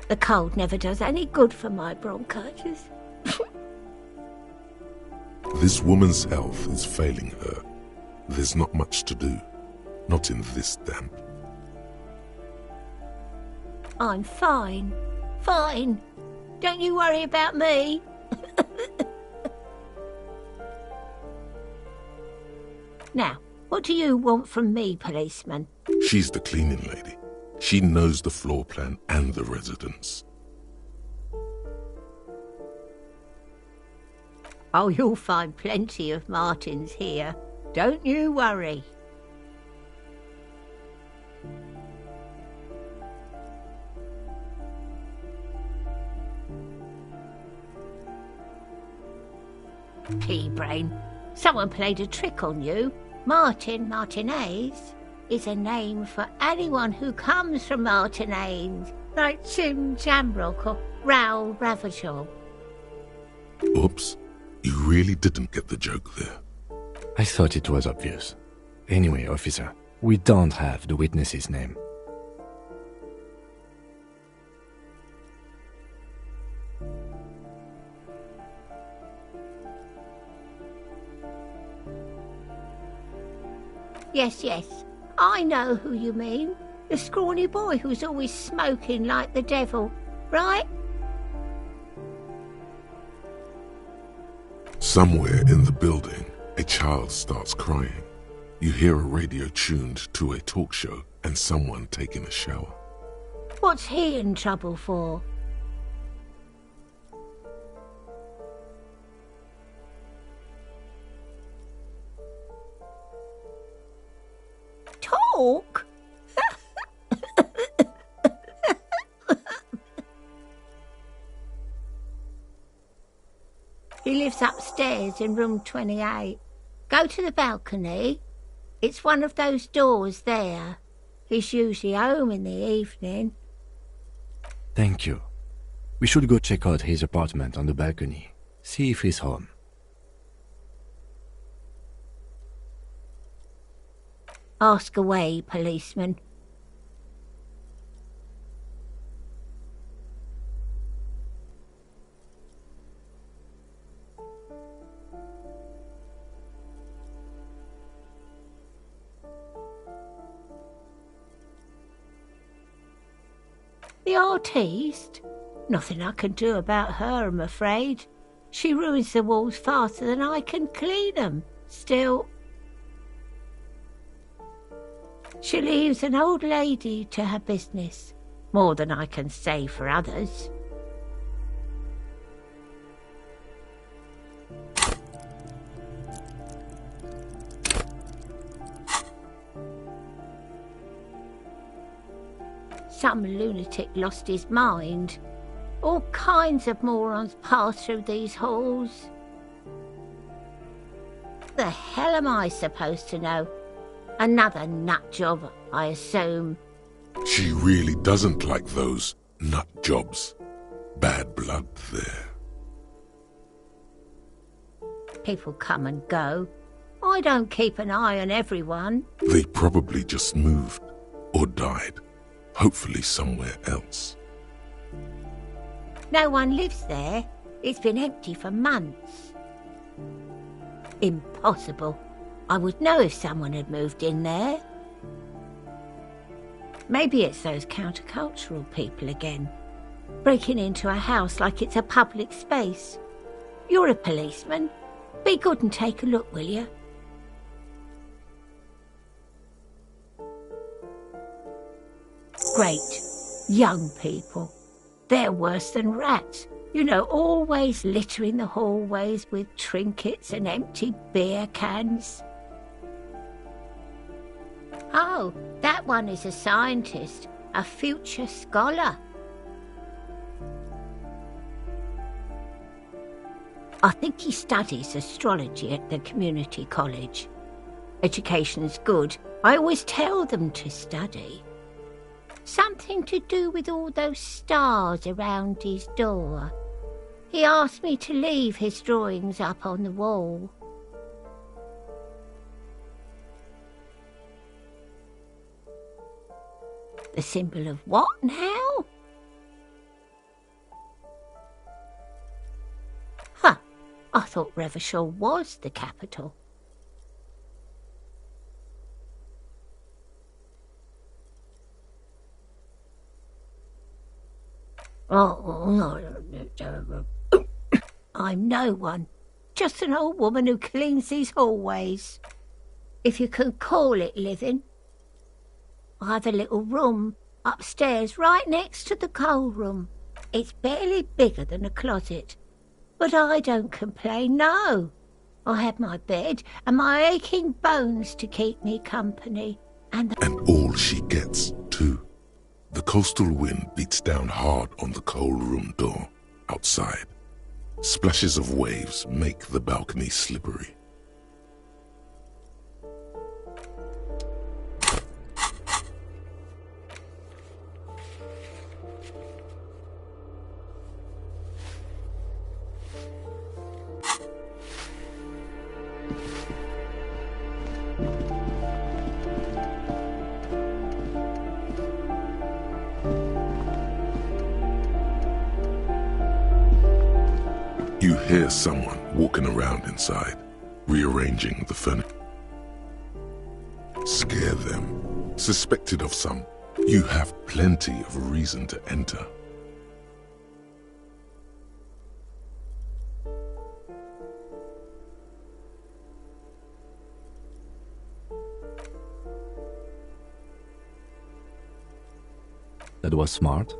The cold never does any good for my bronchitis. This woman's health is failing her. There's not much to do. Not in this damp. I'm fine. Fine. Don't you worry about me. Now, what do you want from me, policeman? She's the cleaning lady. She knows the floor plan and the residence. Oh, you'll find plenty of Martins here. Don't you worry. Pea-brain. Someone played a trick on you. Martinez is a name for anyone who comes from Martinez, like Jim Jamrock or Raoul Ravachol. Oops. You really didn't get the joke there. I thought it was obvious. Anyway, officer, we don't have the witness's name. Yes. I know who you mean. The scrawny boy who's always smoking like the devil, right? Somewhere in the building, a child starts crying. You hear a radio tuned to a talk show and someone taking a shower. What's he in trouble for? Talk? He lives upstairs in room 28. Go to the balcony. It's one of those doors there. He's usually home in the evening. Thank you. We should go check out his apartment on the balcony. See if he's home. Ask away, policeman. The artiste? Nothing I can do about her, I'm afraid. She ruins the walls faster than I can clean them. Still, she leaves an old lady to her business. More than I can say for others. Some lunatic lost his mind. All kinds of morons pass through these halls. The hell am I supposed to know? Another nut job, I assume. She really doesn't like those nut jobs. Bad blood there. People come and go. I don't keep an eye on everyone. They probably just moved or died. Hopefully somewhere else. No one lives there. It's been empty for months. Impossible. I would know if someone had moved in there. Maybe it's those countercultural people again, breaking into a house like it's a public space. You're a policeman. Be good and take a look, will you? Great. Young people. They're worse than rats. You know, always littering the hallways with trinkets and empty beer cans. Oh, that one is a scientist, a future scholar. I think he studies astrology at the community college. Education's good. I always tell them to study. Something to do with all those stars around his door. He asked me to leave his drawings up on the wall. The symbol of what now? Huh, I thought Revachol was the capital. I'm no one, just an old woman who cleans these hallways, if you can call it living. I have a little room upstairs right next to the coal room. It's barely bigger than a closet, but I don't complain, no. I have my bed and my aching bones to keep me company. And all she gets, too. The coastal wind beats down hard on the coal room door outside. Splashes of waves make the balcony slippery. You hear someone walking around inside, rearranging the furniture. Scare them. Suspected of some, you have plenty of reason to enter. That was smart.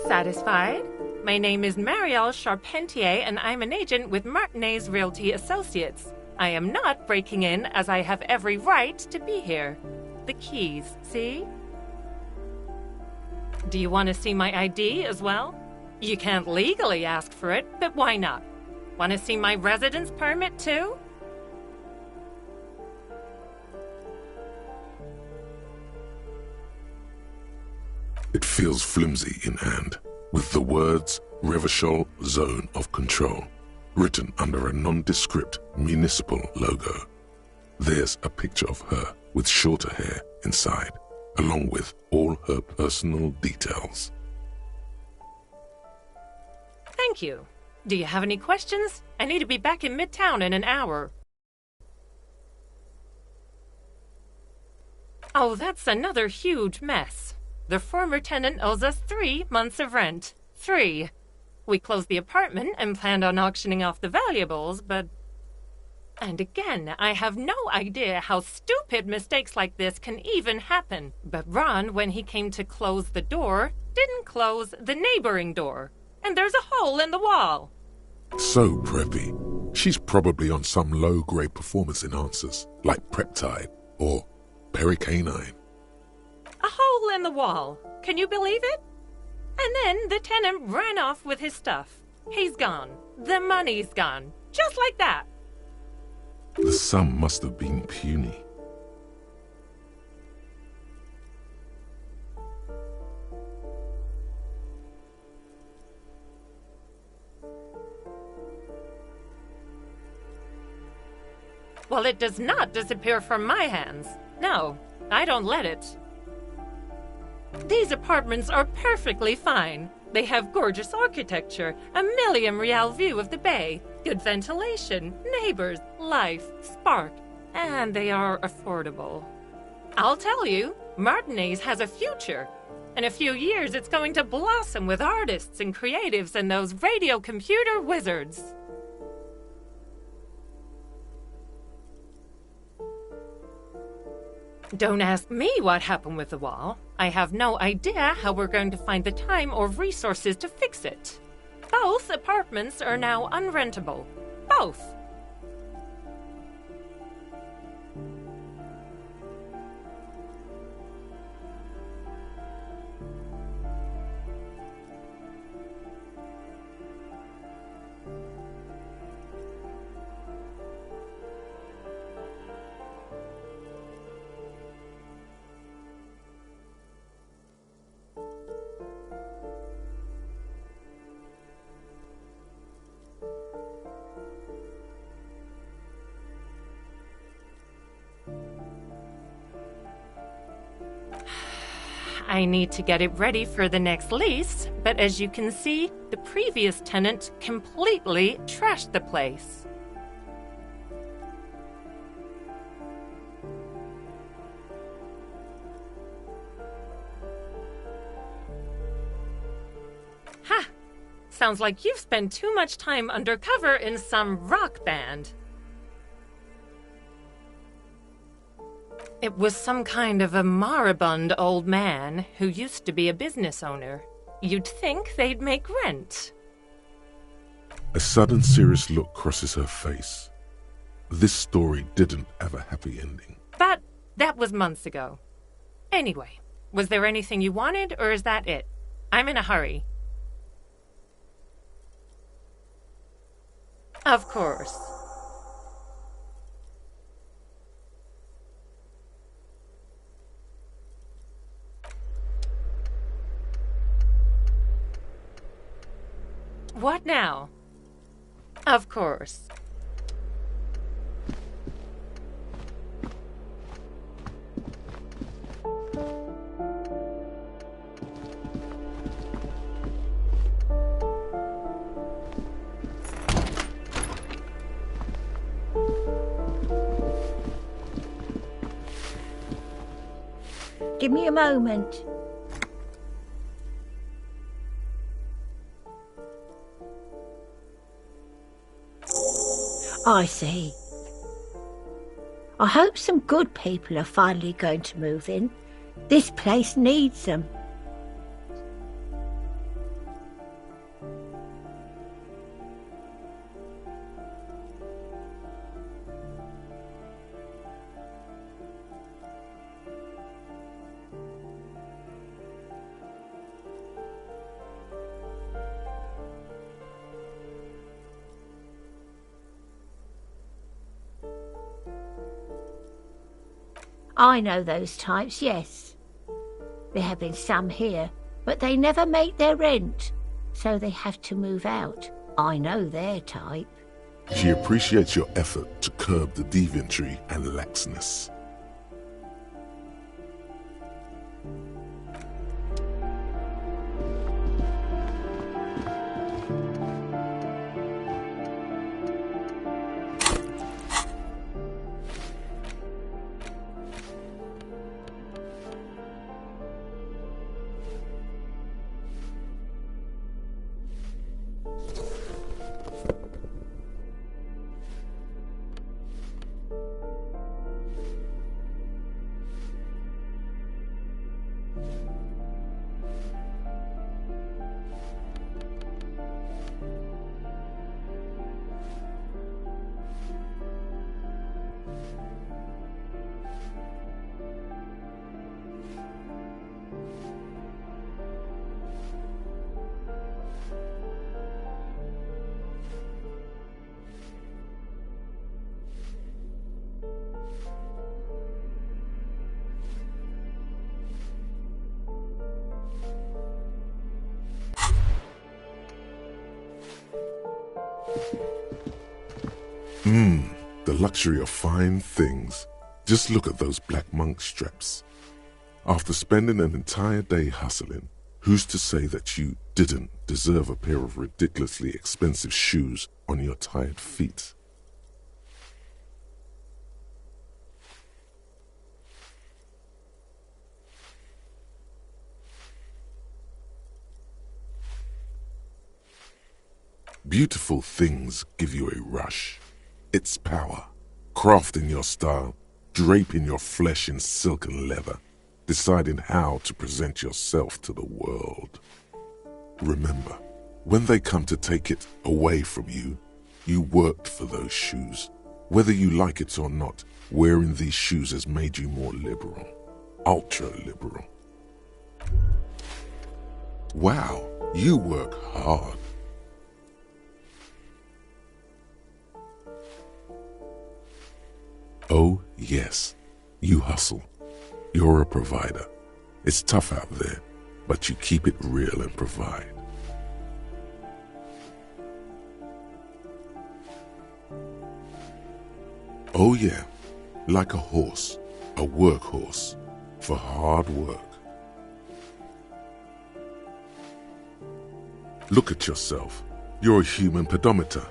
Satisfied? My name is Marielle Charpentier, and I'm an agent with Martinez Realty Associates. I am not breaking in, as I have every right to be here. The keys, see? Do you want to see my ID as well? You can't legally ask for it, but why not? Want to see my residence permit too? It feels flimsy in hand, with the words Revachol Zone of Control written under a nondescript municipal logo. There's a picture of her with shorter hair inside, along with all her personal details. Thank you. Do you have any questions? I need to be back in Midtown in an hour. Oh, that's another huge mess. The former tenant owes us 3 months of rent. 3. We closed the apartment and planned on auctioning off the valuables, but... And again, I have no idea how stupid mistakes like this can even happen. But Ron, when he came to close the door, didn't close the neighboring door. And there's a hole in the wall. So preppy. She's probably on some low-grade performance enhancers, like Preptide or Pericanine. A hole in the wall. Can you believe it? And then the tenant ran off with his stuff. He's gone. The money's gone. Just like that. The sum must have been puny. Well, it does not disappear from my hands. No, I don't let it. These apartments are perfectly fine. They have gorgeous architecture, a million-real view of the bay, good ventilation, neighbors, life, spark, and they are affordable. I'll tell you, Martinez has a future. In a few years, it's going to blossom with artists and creatives and those radio computer wizards. Don't ask me what happened with the wall. I have no idea how we're going to find the time or resources to fix it. Both apartments are now unrentable. Both. I need to get it ready for the next lease, but as you can see, the previous tenant completely trashed the place. Ha! Sounds like you've spent too much time undercover in some rock band. It was some kind of a moribund old man who used to be a business owner. You'd think they'd make rent. A sudden serious look crosses her face. This story didn't have a happy ending. But that was months ago. Anyway, was there anything you wanted, or is that it? I'm in a hurry. Of course. What now? Of course. Give me a moment. I see. I hope some good people are finally going to move in. This place needs them. I know those types, yes. There have been some here, but they never make their rent, so they have to move out. I know their type. She appreciates your effort to curb the deviantry and laxness. The luxury of fine things. Just look at those black monk straps. After spending an entire day hustling, who's to say that you didn't deserve a pair of ridiculously expensive shoes on your tired feet? Beautiful things give you a rush. Its power, crafting your style, draping your flesh in silk and leather. deciding how to present yourself to the world. Remember, when they come to take it away from you, you worked for those shoes. Whether you like it or not, wearing these shoes has made you more liberal, ultra-liberal. Wow, you work hard. Oh, yes, you hustle. You're a provider. It's tough out there, but you keep it real and provide. Oh yeah, like a horse, a workhorse, for hard work. Look at yourself. You're a human pedometer.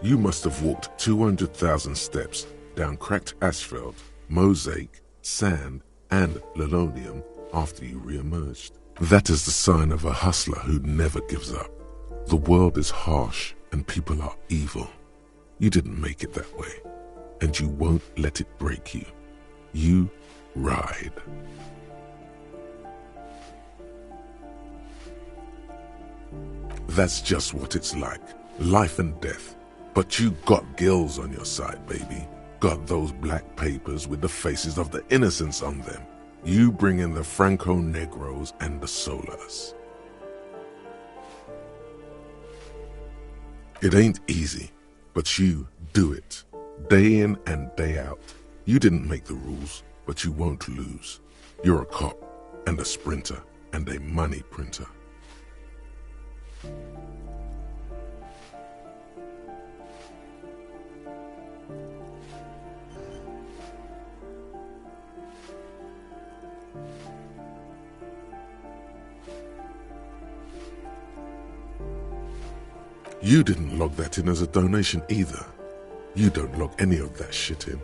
You must have walked 200,000 steps down cracked asphalt, mosaic, sand, and linoleum after you re-emerged. That is the sign of a hustler who never gives up. The world is harsh and people are evil. You didn't make it that way, and you won't let it break you. You ride. That's just what it's like, life and death. But you got gills on your side, baby. Got those black papers with the faces of the innocents on them. You bring in the Franco-Negros and the Solas. It ain't easy, but you do it, day in and day out. You didn't make the rules, but you won't lose. You're a cop, and a sprinter, and a money printer. You didn't log that in as a donation either. You don't log any of that shit in.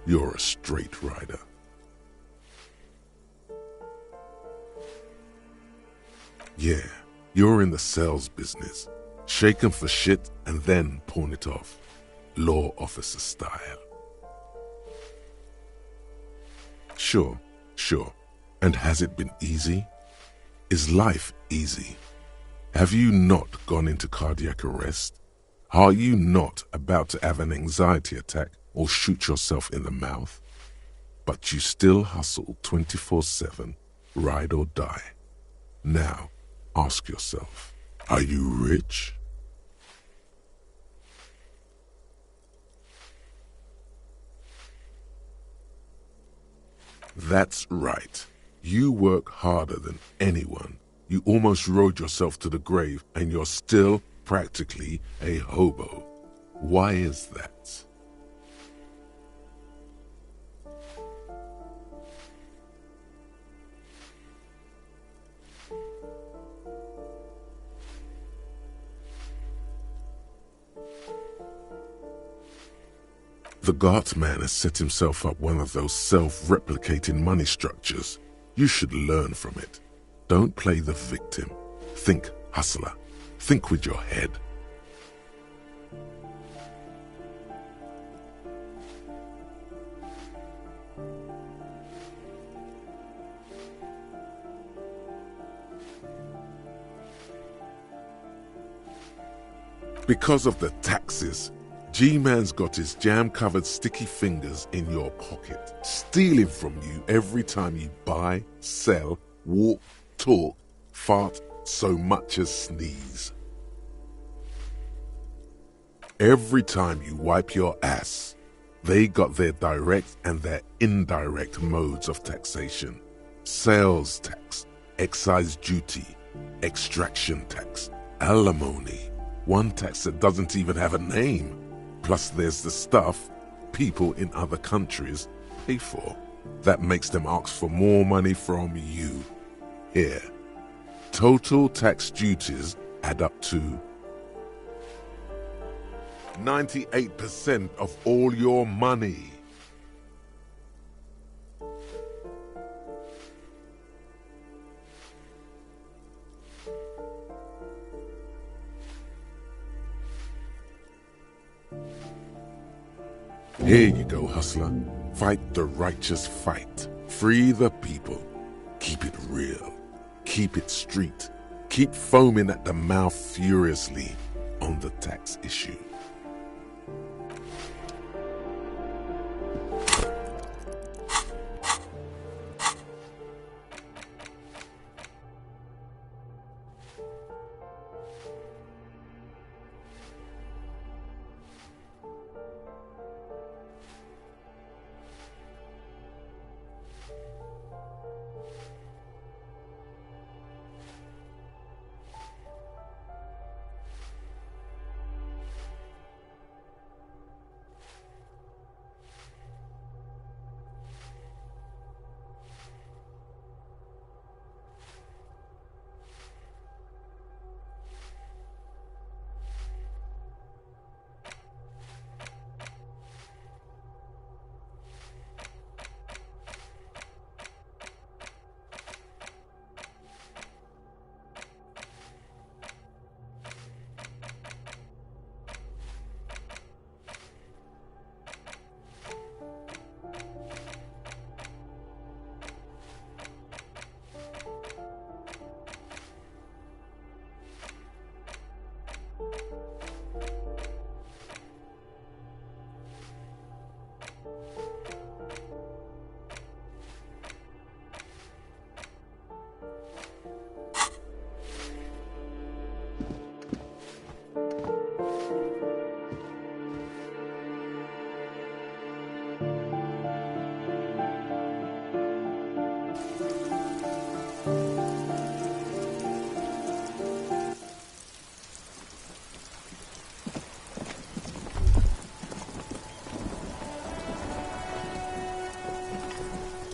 You're a straight rider. Yeah, you're in the sales business. Shake 'em for shit and then pawn it off. Law officer style. Sure. And has it been easy? Is life easy? Have you not gone into cardiac arrest? Are you not about to have an anxiety attack or shoot yourself in the mouth? But you still hustle 24/7, ride or die. Now, ask yourself, are you rich? That's right. You work harder than anyone. You almost rode yourself to the grave, and you're still practically a hobo. Why is that? The Gart man has set himself up one of those self-replicating money structures. You should learn from it. Don't play the victim. Think, hustler. Think with your head. Because of the taxes, G-Man's got his jam-covered sticky fingers in your pocket, stealing from you every time you buy, sell, walk, talk, fart, so much as sneeze. Every time you wipe your ass, they got their direct and their indirect modes of taxation. Sales tax, excise duty, extraction tax, alimony, one tax that doesn't even have a name. Plus there's the stuff people in other countries pay for. That makes them ask for more money from you. Here, total tax duties add up to 98% of all your money. Here you go, hustler. Fight the righteous fight. Free the people. Keep it real. Keep it street. Keep foaming at the mouth furiously on the tax issue.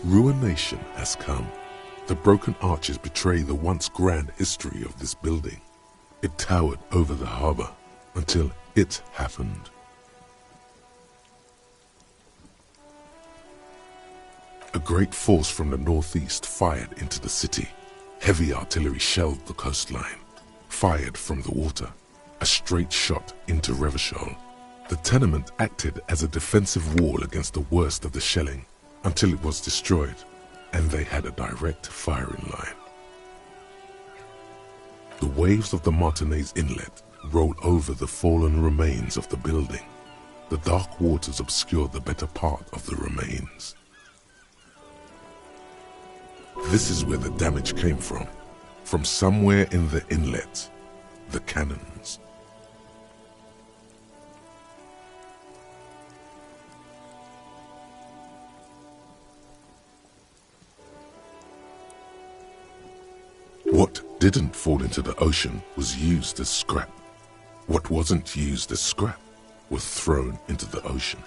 Ruination has come. The broken arches betray the once grand history of this building. It towered over the harbor until it happened. A great force from the northeast fired into the city. Heavy artillery shelled the coastline, fired from the water, a straight shot into Revachol. The tenement acted as a defensive wall against the worst of the shelling until it was destroyed, and they had a direct firing line. The waves of the Martinez Inlet rolled over the fallen remains of the building. The dark waters obscured the better part of the remains. This is where the damage came from somewhere in the inlet, the cannons. What didn't fall into the ocean was used as scrap. What wasn't used as scrap was thrown into the ocean.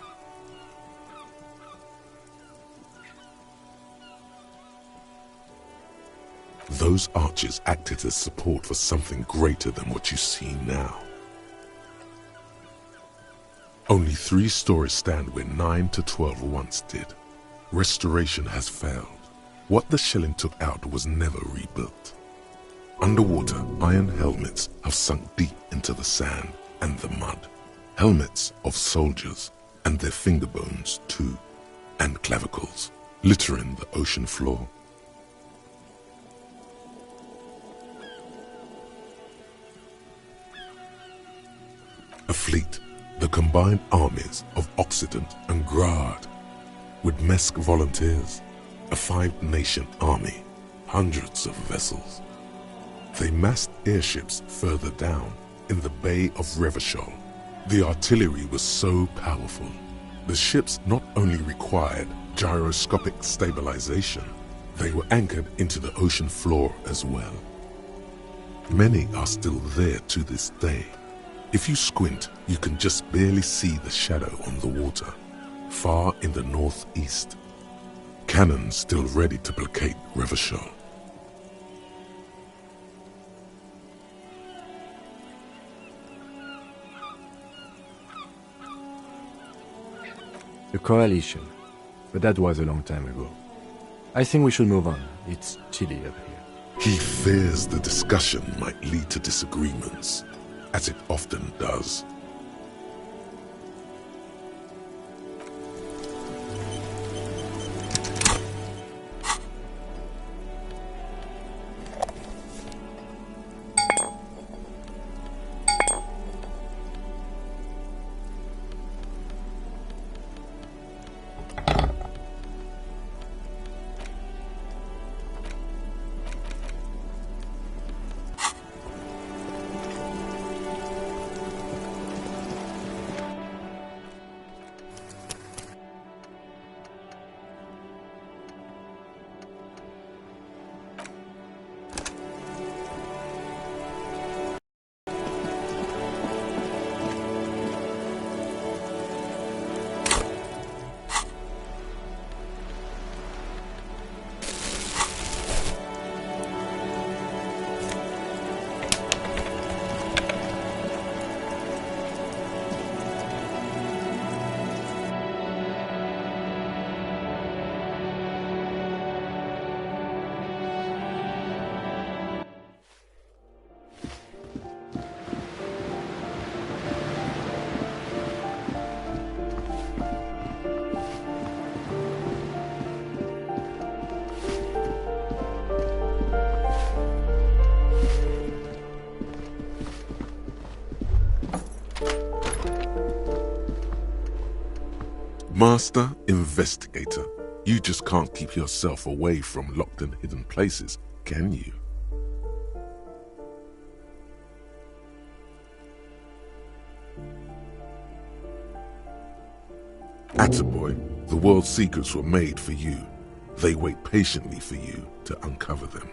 Those arches acted as support for something greater than what you see now. Only 3 stories stand where 9 to 12 once did. Restoration has failed. What the shelling took out was never rebuilt. Underwater, iron helmets have sunk deep into the sand and the mud. Helmets of soldiers, and their finger bones too, and clavicles, littering the ocean floor. A fleet, the combined armies of Occident and Grad, with Mesk volunteers, a 5-nation army, hundreds of vessels. They massed airships further down in the Bay of Revachol. The artillery was so powerful. The ships not only required gyroscopic stabilization, they were anchored into the ocean floor as well. Many are still there to this day. If you squint, you can just barely see the shadow on the water, far in the northeast. Cannons still ready to placate Revachol. The coalition, but that was a long time ago. I think we should move on. It's chilly up here. He fears the discussion might lead to disagreements, as it often does. Master Investigator, you just can't keep yourself away from locked and hidden places, can you? Attaboy, the world's secrets were made for you. They wait patiently for you to uncover them.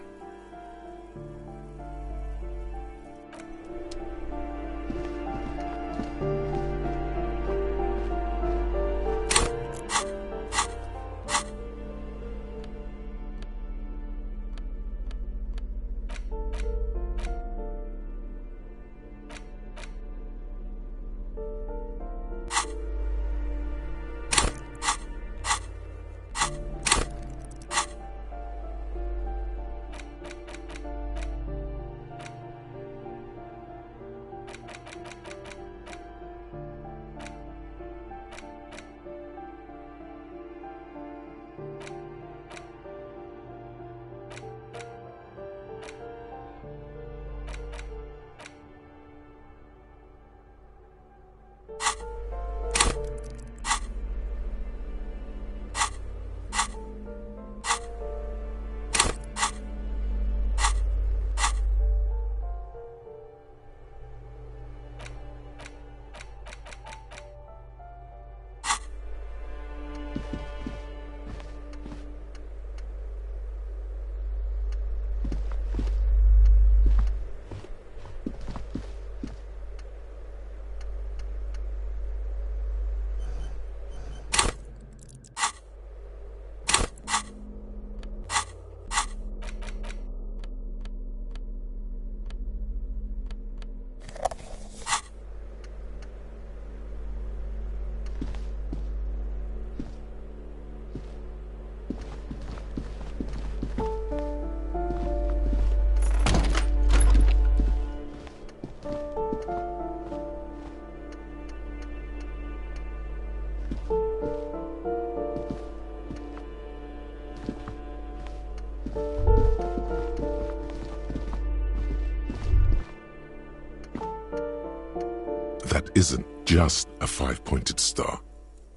That isn't just a five-pointed star.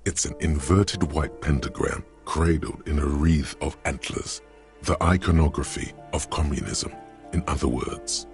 It's an inverted white pentagram cradled in a wreath of antlers, the iconography of communism, in other words.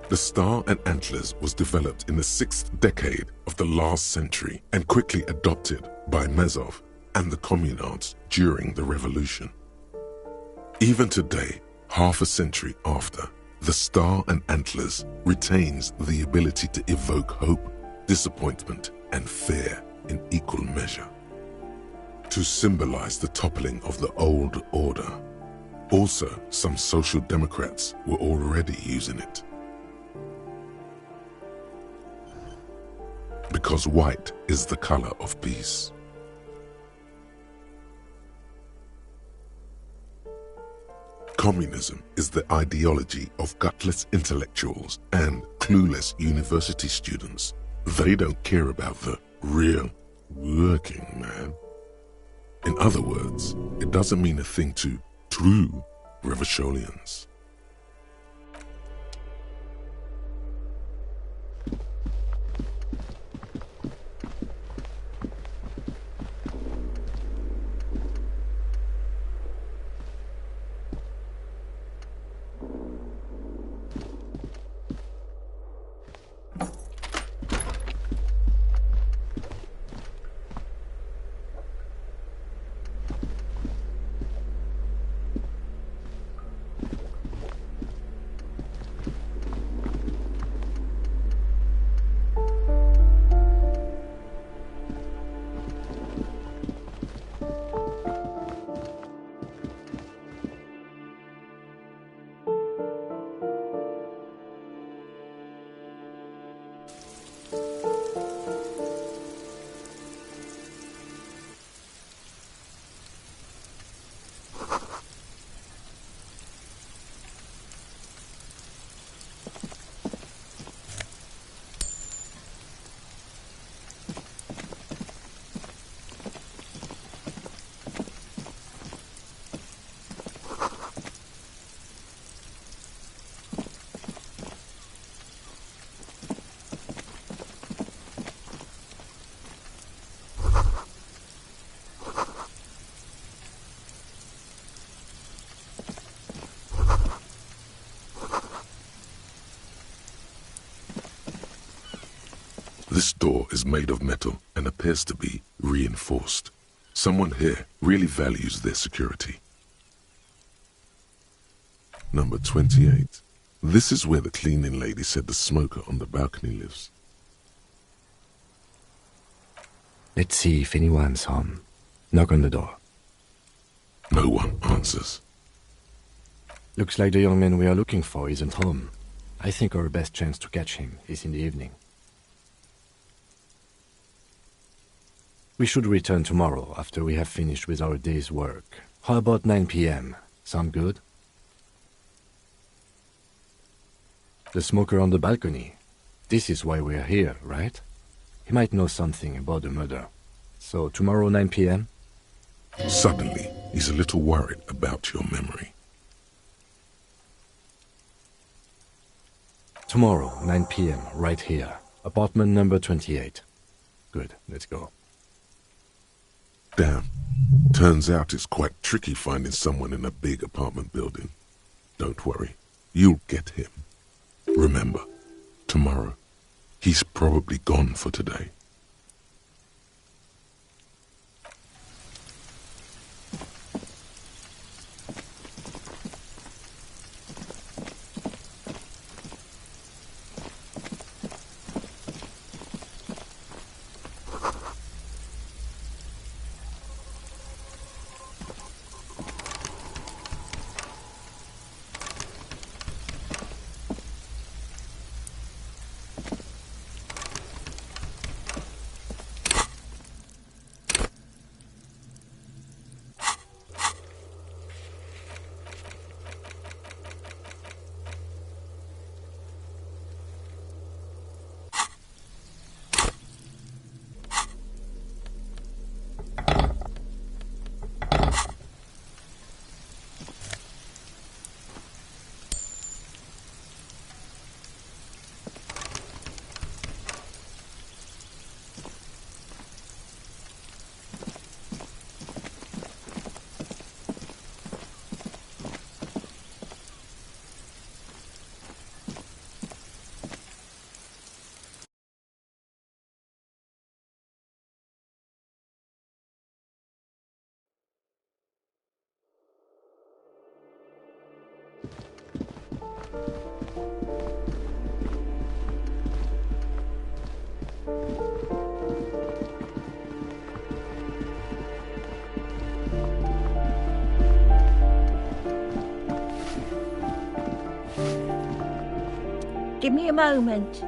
The star and antlers was developed in the 6th decade of the last century and quickly adopted by Mazov and the communards during the revolution. Even today, half a century after, the star and antlers retains the ability to evoke hope, disappointment, and fear in equal measure. To symbolize the toppling of the old order. Also, some social democrats were already using it. Because white is the color of peace. Communism is the ideology of gutless intellectuals and clueless university students. They don't care about the real working man. In other words, it doesn't mean a thing to true revolutionaries. This door is made of metal and appears to be reinforced. Someone here really values their security. Number 28. This is where the cleaning lady said the smoker on the balcony lives. Let's see if anyone's home. Knock on the door. No one answers. Looks like the young man we are looking for isn't home. I think our best chance to catch him is in the evening. We should return tomorrow after we have finished with our day's work. How about 9 p.m.? Sound good? The smoker on the balcony. This is why we're here, right? He might know something about the murder. So tomorrow 9 p.m.? Suddenly, he's a little worried about your memory. Tomorrow, 9 p.m., right here. Apartment number 28. Good, let's go. Damn. Turns out it's quite tricky finding someone in a big apartment building. Don't worry, you'll get him. Remember, tomorrow, he's probably gone for today. Give me a moment.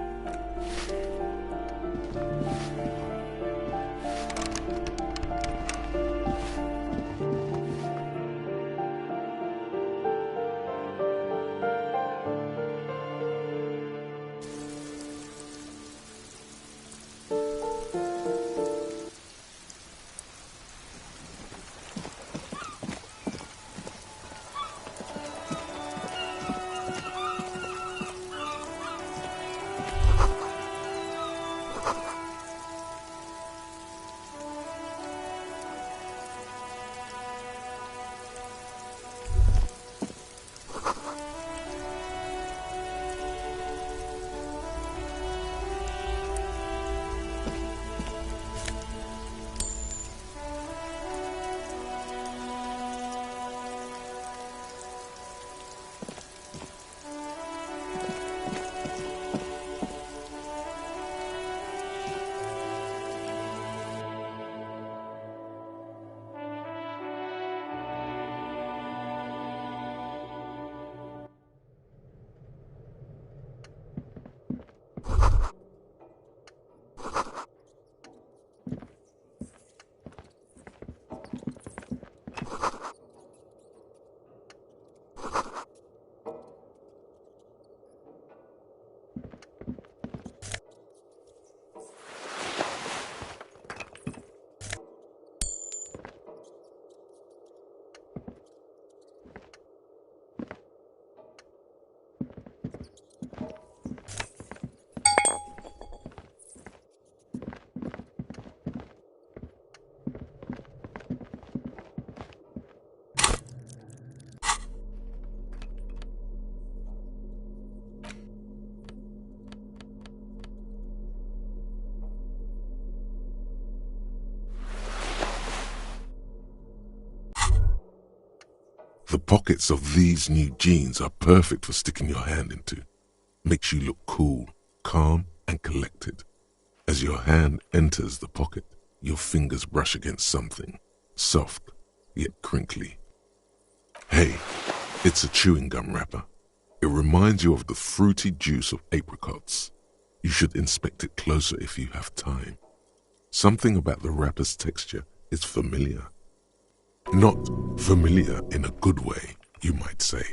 The pockets of these new jeans are perfect for sticking your hand into. Makes you look cool, calm, and collected. As your hand enters the pocket, your fingers brush against something, soft, yet crinkly. Hey, it's a chewing gum wrapper. It reminds you of the fruity juice of apricots. You should inspect it closer if you have time. Something about the wrapper's texture is familiar. Not familiar in a good way, you might say.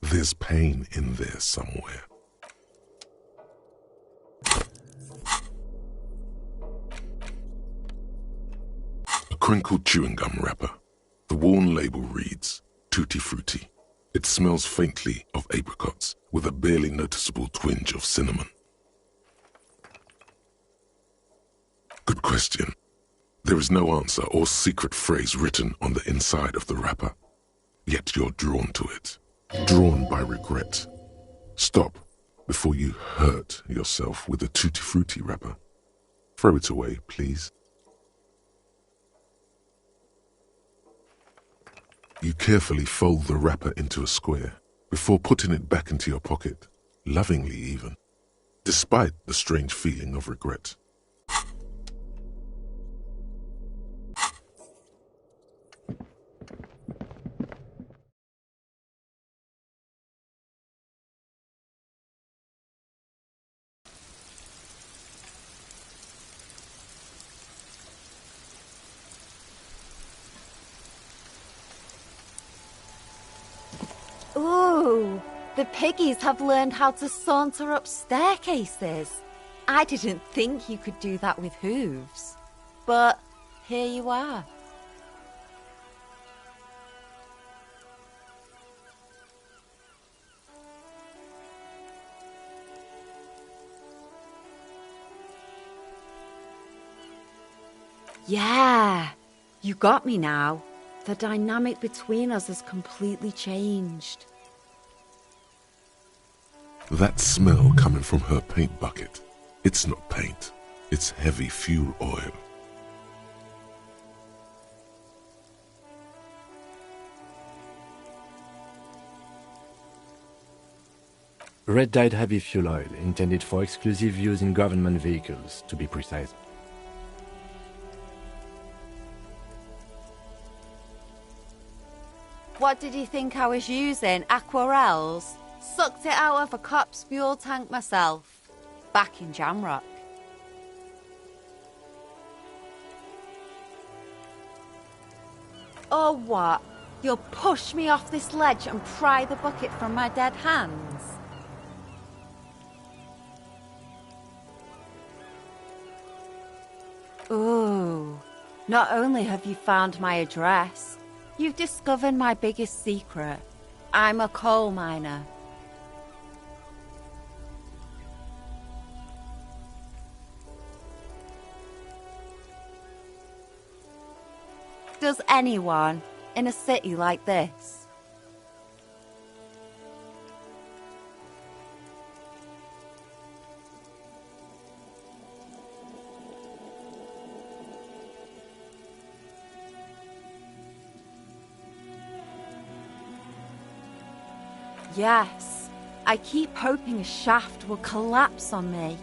There's pain in there somewhere. A crinkled chewing gum wrapper. The worn label reads, Tutti Frutti. It smells faintly of apricots with a barely noticeable twinge of cinnamon. Good question. There is no answer or secret phrase written on the inside of the wrapper. Yet you're drawn to it. Drawn by regret. Stop before you hurt yourself with a Tutti Frutti wrapper. Throw it away, please. You carefully fold the wrapper into a square before putting it back into your pocket, lovingly even, despite the strange feeling of regret. Ooh, the piggies have learned how to saunter up staircases. I didn't think you could do that with hooves. But here you are. Yeah, you got me now. The dynamic between us has completely changed. That smell coming from her paint bucket. It's not paint. It's heavy fuel oil. Red-dyed heavy fuel oil, intended for exclusive use in government vehicles, to be precise. What did you think I was using? Aquarels? Sucked it out of a cop's fuel tank myself. Back in Jamrock. Or what? You'll push me off this ledge and pry the bucket from my dead hands? Ooh. Not only have you found my address, you've discovered my biggest secret. I'm a coal miner. Does anyone in a city like this? Yes, I keep hoping a shaft will collapse on me,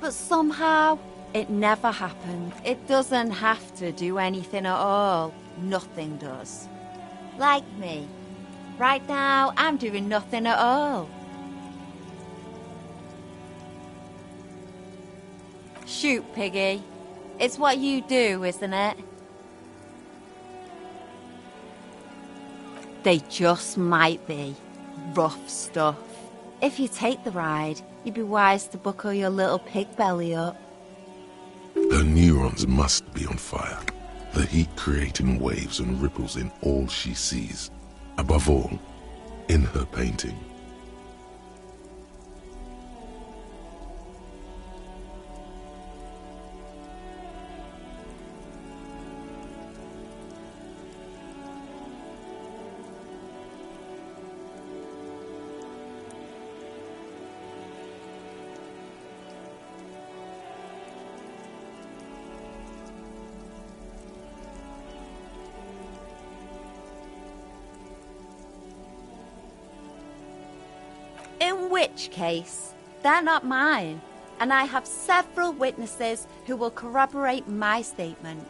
but somehow it never happened. It doesn't have to do anything at all. Nothing does. Like me. Right now, I'm doing nothing at all. Shoot, Piggy. It's what you do, isn't it? They just might be. Rough stuff. If you take the ride, you'd be wise to buckle your little pig belly up. Her neurons must be on fire. The heat creating waves and ripples in all she sees. Above all, in her painting. In which case, they're not mine, and I have several witnesses who will corroborate my statement.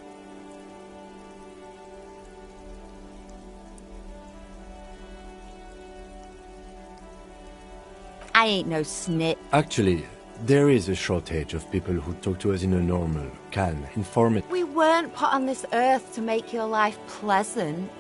I ain't no snitch. Actually, there is a shortage of people who talk to us in a normal, calm, informative... We weren't put on this earth to make your life pleasant.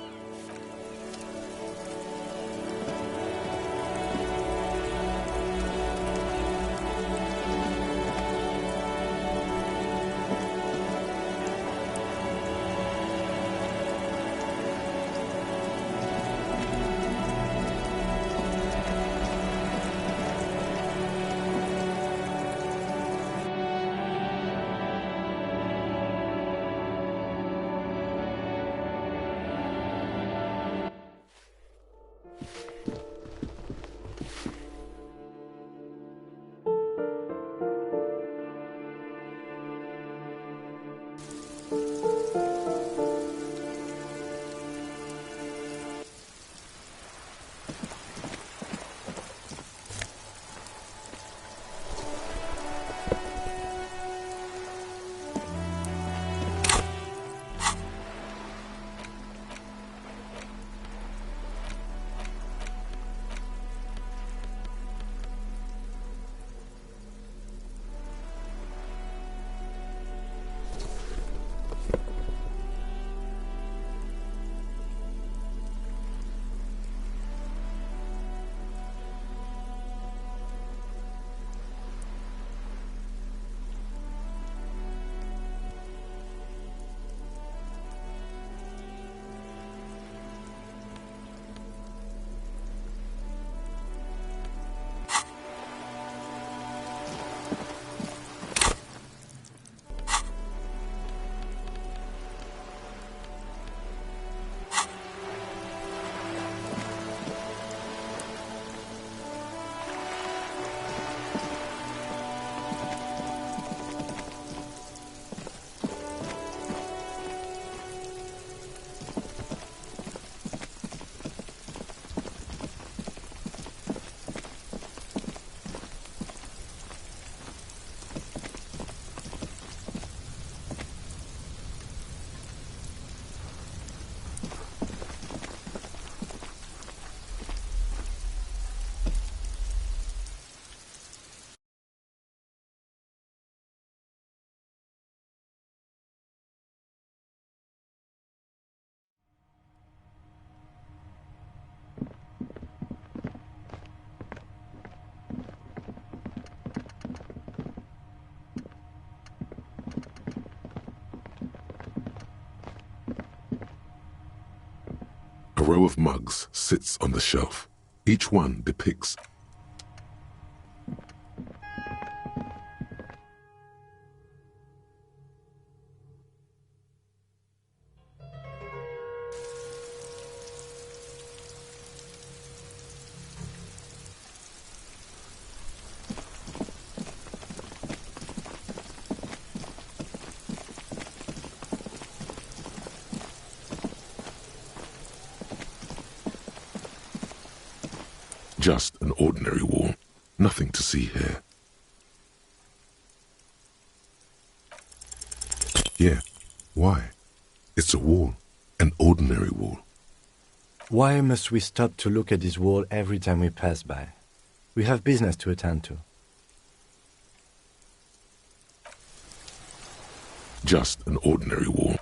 A row of mugs sits on the shelf. Each one depicts just an ordinary wall. Nothing to see here. Yeah, why? It's a wall. An ordinary wall. Why must we stop to look at this wall every time we pass by? We have business to attend to. Just an ordinary wall.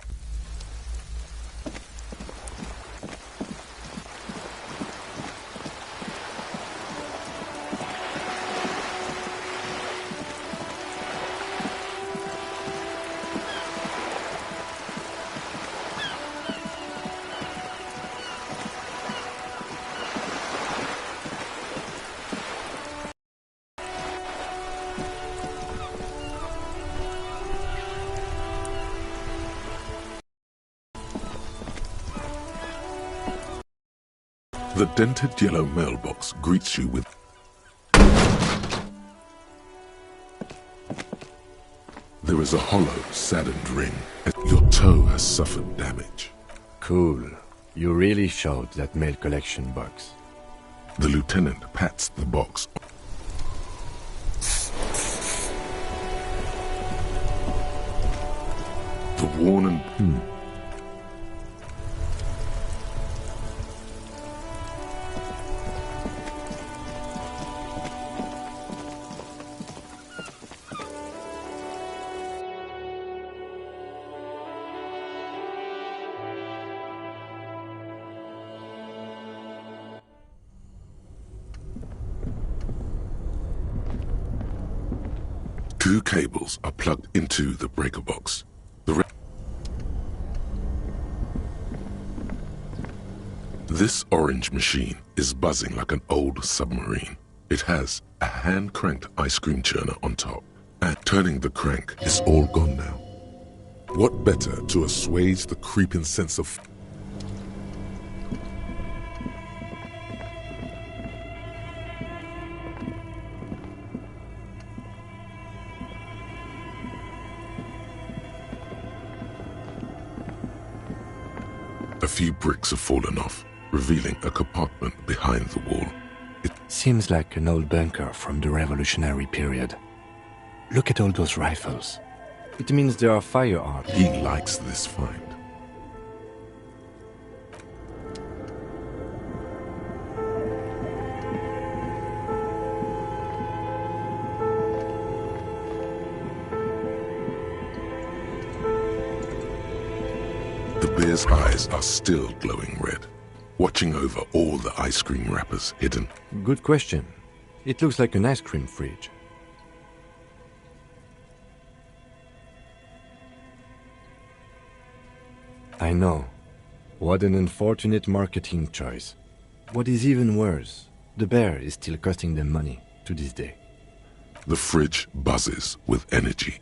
The dented yellow mailbox greets you with... There is a hollow, saddened ring. Your toe has suffered damage. Cool. You really showed that mail collection box. The lieutenant pats the box. The worn and... Two cables are plugged into the breaker box. This orange machine is buzzing like an old submarine. It has a hand-cranked ice cream churner on top, and turning the crank is all gone now. What better to assuage the creeping sense of... A few bricks have fallen off, revealing a compartment behind the wall. It seems like an old bunker from the revolutionary period. Look at all those rifles. It means there are firearms. He likes this find. The bear's eyes are still glowing red, watching over all the ice cream wrappers hidden. Good question. It looks like an ice cream fridge. I know. What an unfortunate marketing choice. What is even worse, the bear is still costing them money to this day. The fridge buzzes with energy.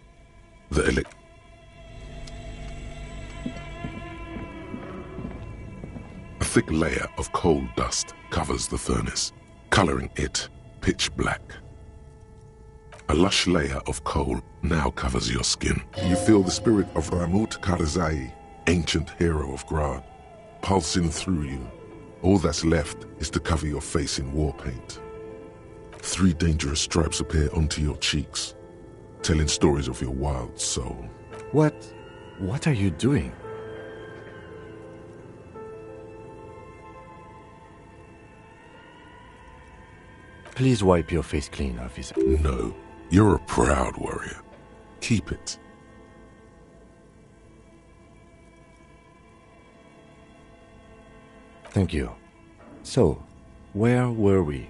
A thick layer of coal dust covers the furnace, coloring it pitch black. A lush layer of coal now covers your skin. You feel the spirit of Ramut Karzai, ancient hero of Grad, pulsing through you. All that's left is to cover your face in war paint. 3 dangerous stripes appear onto your cheeks, telling stories of your wild soul. What are you doing? Please wipe your face clean, officer. No, you're a proud warrior. Keep it. Thank you. So, where were we?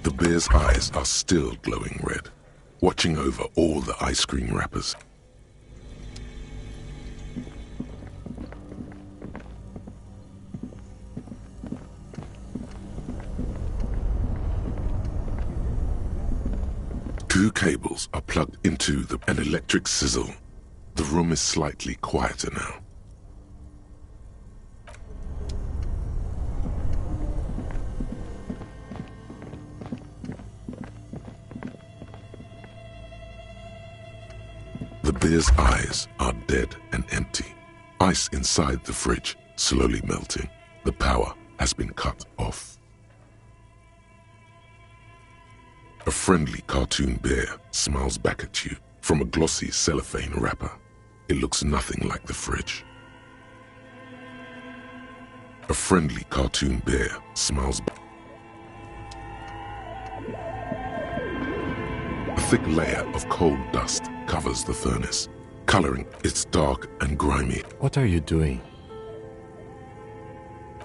The bear's eyes are still glowing red, watching over all the ice cream wrappers. Two cables are plugged into an electric sizzle. The room is slightly quieter now. The bear's eyes are dead and empty. Ice inside the fridge slowly melting. The power has been cut off. A friendly cartoon bear smiles back at you from a glossy cellophane wrapper. It looks nothing like the fridge. A friendly cartoon bear smiles back. thick layer of coal dust covers the furnace, coloring it dark and grimy. What are you doing?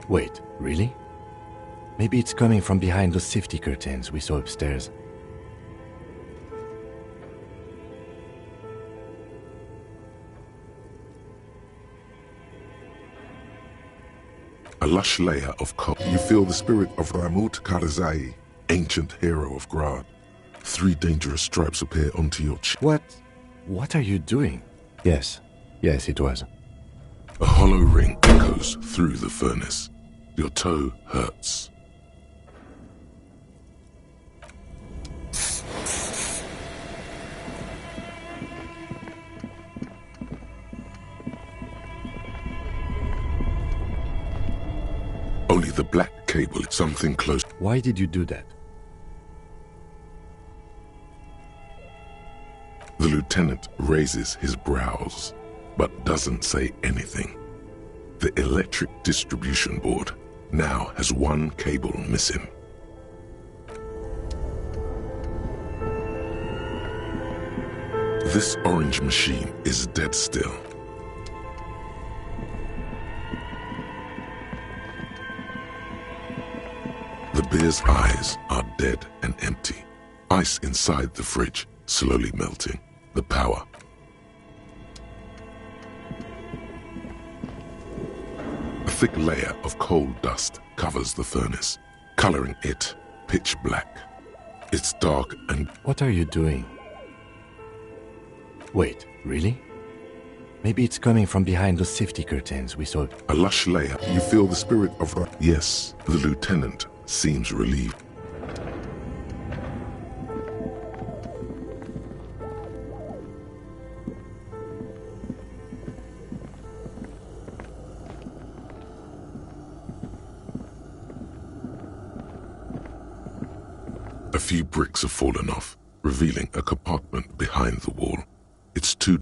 Wait, really? Maybe it's coming from behind those safety curtains we saw upstairs. A lush layer of coal. You feel the spirit of Ramut Karzai, ancient hero of Grad. 3 dangerous stripes appear onto your chin. What are you doing? Yes, it was. A hollow ring echoes through the furnace. Your toe hurts. Only the black cable, something close. Why did you do that? The lieutenant raises his brows, but doesn't say anything. The electric distribution board now has 1 cable missing. This orange machine is dead still. The beer's eyes are dead and empty. Ice inside the fridge slowly melting. The power. A thick layer of coal dust covers the furnace, coloring it pitch black. It's dark and... What are you doing? Wait, really? Maybe it's coming from behind those safety curtains we saw. A lush layer. You feel the spirit of... Yes, the lieutenant seems relieved. A few bricks have fallen off, revealing a compartment behind the wall. It's too...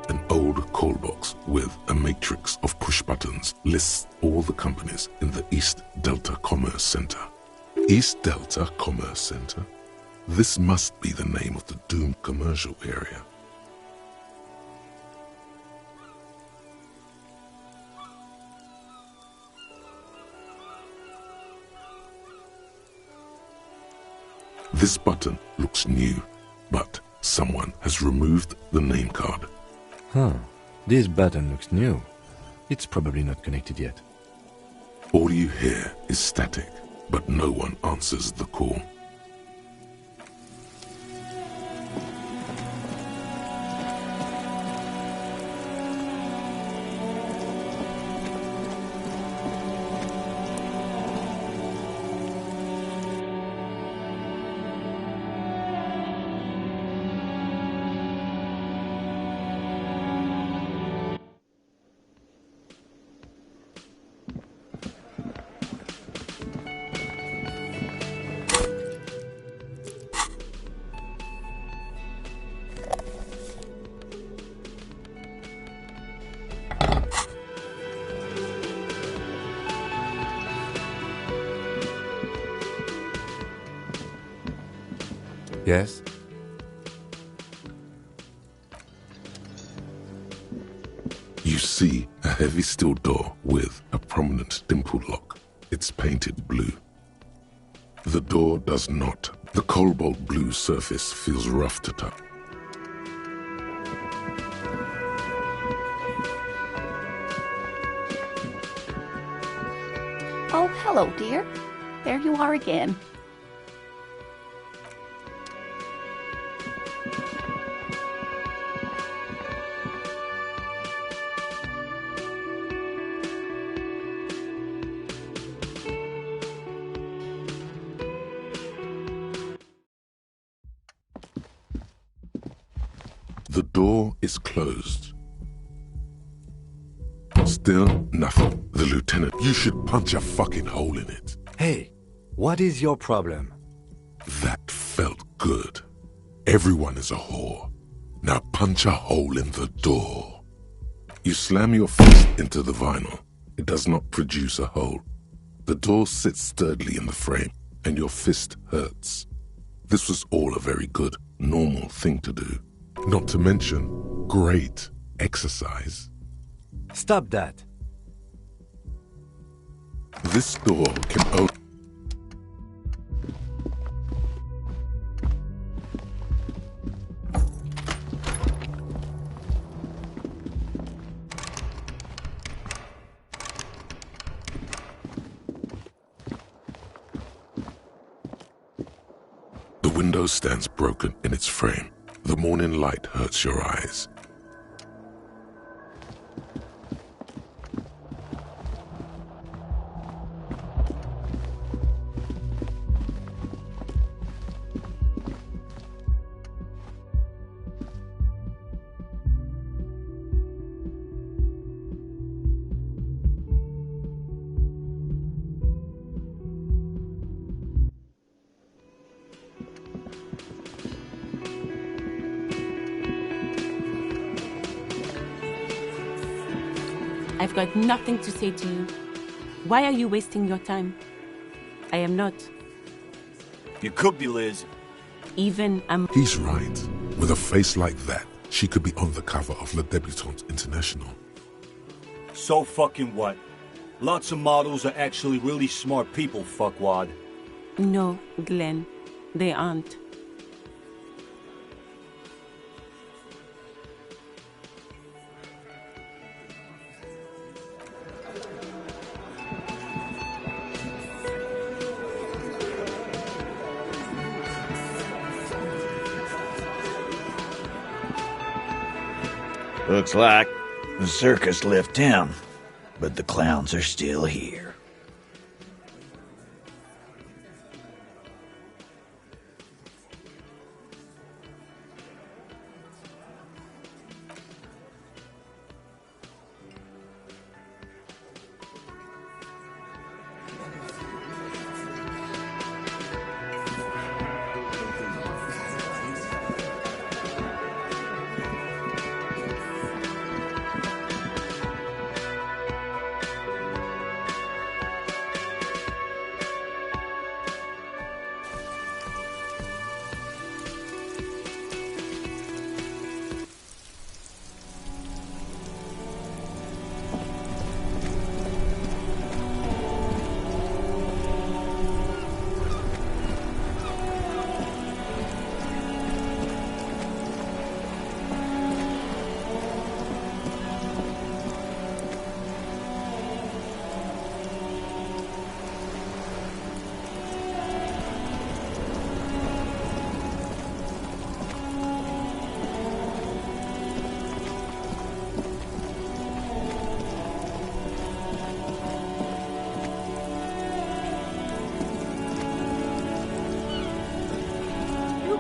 An old call box with a matrix of push buttons lists all the companies in the East Delta Commerce Center. East Delta Commerce Center? This must be the name of the doomed commercial area. This button looks new, but someone has removed the name card. Huh. This button looks new. It's probably not connected yet. All you hear is static, but no one answers the call. Yes? You see a heavy steel door with a prominent dimpled lock. It's painted blue. The door does not. The cobalt blue surface feels rough to touch. Oh, hello, dear. There you are again. The door is closed. Still nothing. The lieutenant, you should punch a fucking hole in it. Hey, what is your problem? That felt good. Everyone is a whore. Now punch a hole in the door. You slam your fist into the vinyl. It does not produce a hole. The door sits sturdily in the frame, and your fist hurts. This was all a very good, normal thing to do. Not to mention, great exercise. Stop that. This door can open. The window stands broken in its frame. The morning light hurts your eyes. I've got nothing to say to you. Why are you wasting your time? I am not. You could be, Liz. Even I'm... He's right. With a face like that, she could be on the cover of Le Debutante International. So fucking what? Lots of models are actually really smart people, fuckwad. No, Glenn. They aren't. Looks like the circus left town, but the clowns are still here.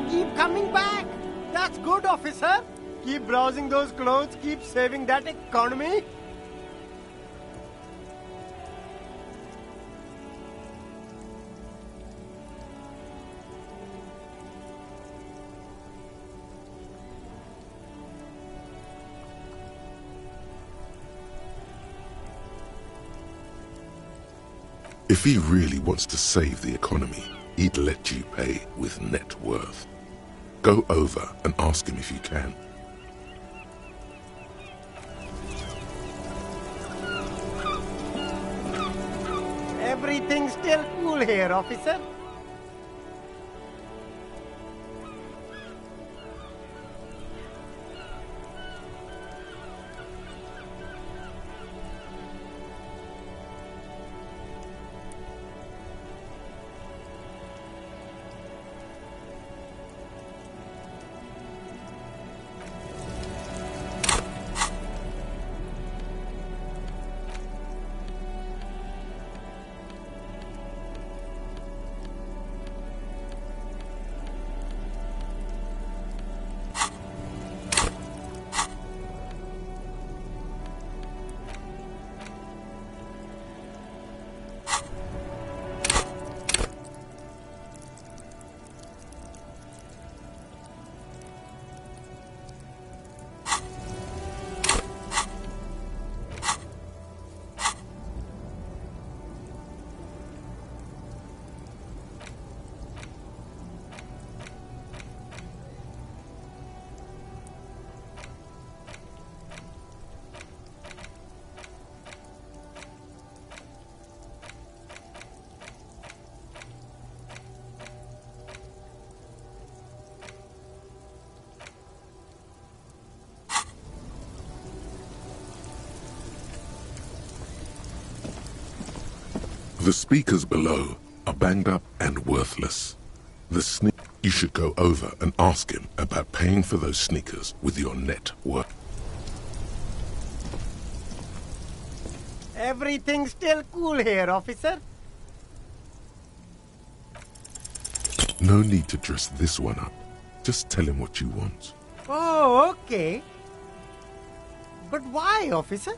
Keep coming back. That's good, officer. Keep browsing those clothes, keep saving that economy. If he really wants to save the economy, he'd let you pay with net worth. Go over and ask him if you can. Everything's still cool here, officer. The speakers below are banged up and worthless. You should go over and ask him about paying for those sneakers with your net worth. Everything's still cool here, officer. No need to dress this one up. Just tell him what you want. Oh, okay. But why, officer?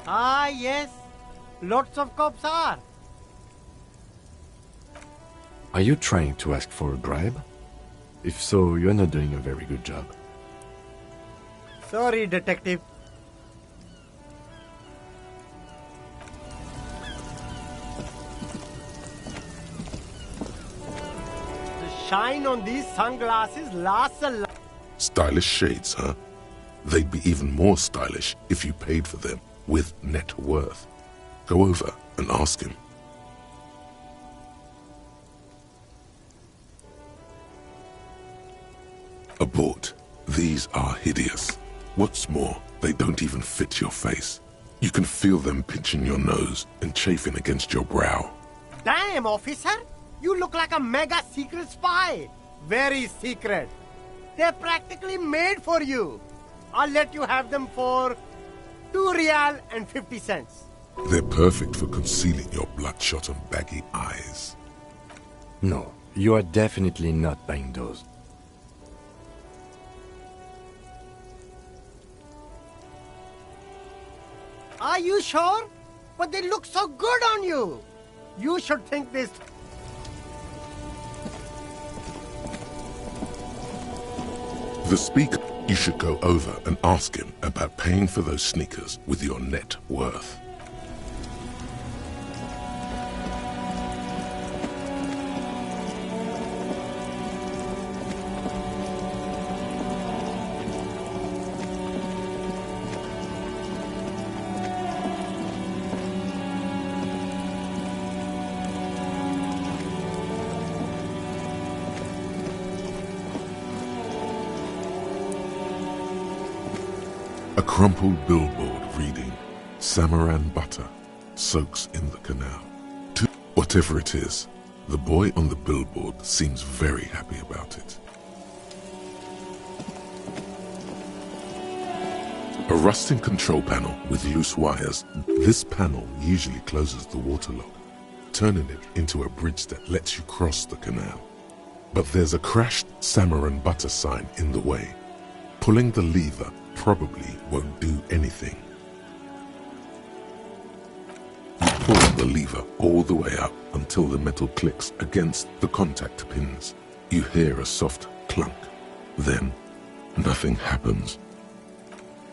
Ah, yes. Lots of cops are. Are you trying to ask for a bribe? If so, you're not doing a very good job. Sorry, detective. The shine on these sunglasses lasts a lot. Stylish shades, huh? They'd be even more stylish if you paid for them with net worth. Go over and ask him. Abort. These are hideous. What's more, they don't even fit your face. You can feel them pinching your nose and chafing against your brow. Damn, officer! You look like a mega secret spy. Very secret. They're practically made for you. I'll let you have them for 2 real and 50 cents. They're perfect for concealing your bloodshot and baggy eyes. No, you are definitely not buying those. Are you sure? But they look so good on you. You should think this. The speaker, you should go over and ask him about paying for those sneakers with your net worth. A crumpled billboard reading, Samaran butter soaks in the canal. Whatever it is, the boy on the billboard seems very happy about it. A rusting control panel with loose wires. This panel usually closes the waterlock, turning it into a bridge that lets you cross the canal. But there's a crashed Samaran butter sign in the way. Pulling the lever probably won't do anything. You pull the lever all the way up until the metal clicks against the contact pins. You hear a soft clunk. Then, nothing happens.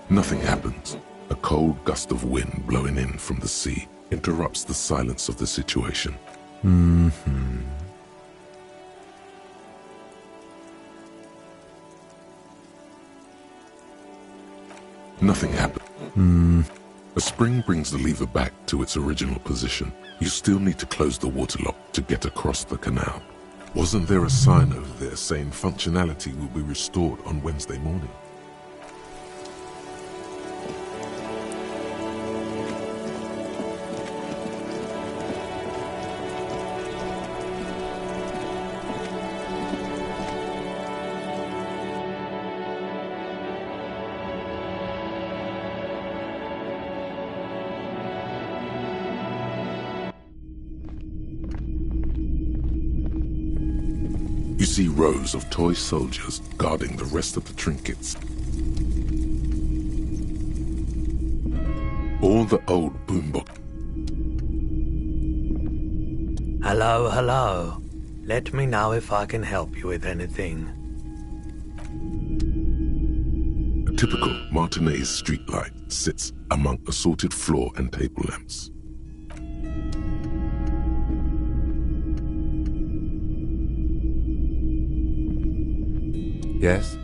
Nothing happens. A cold gust of wind blowing in from the sea interrupts the silence of the situation. Nothing happened. A spring brings the lever back to its original position. You still need to close the waterlock to get across the canal. Wasn't there a sign over there saying functionality will be restored on Wednesday morning? You see rows of toy soldiers guarding the rest of the trinkets. All the old boombox. Hello, hello. Let me know if I can help you with anything. A typical Martinez streetlight sits among assorted floor and table lamps. Yes?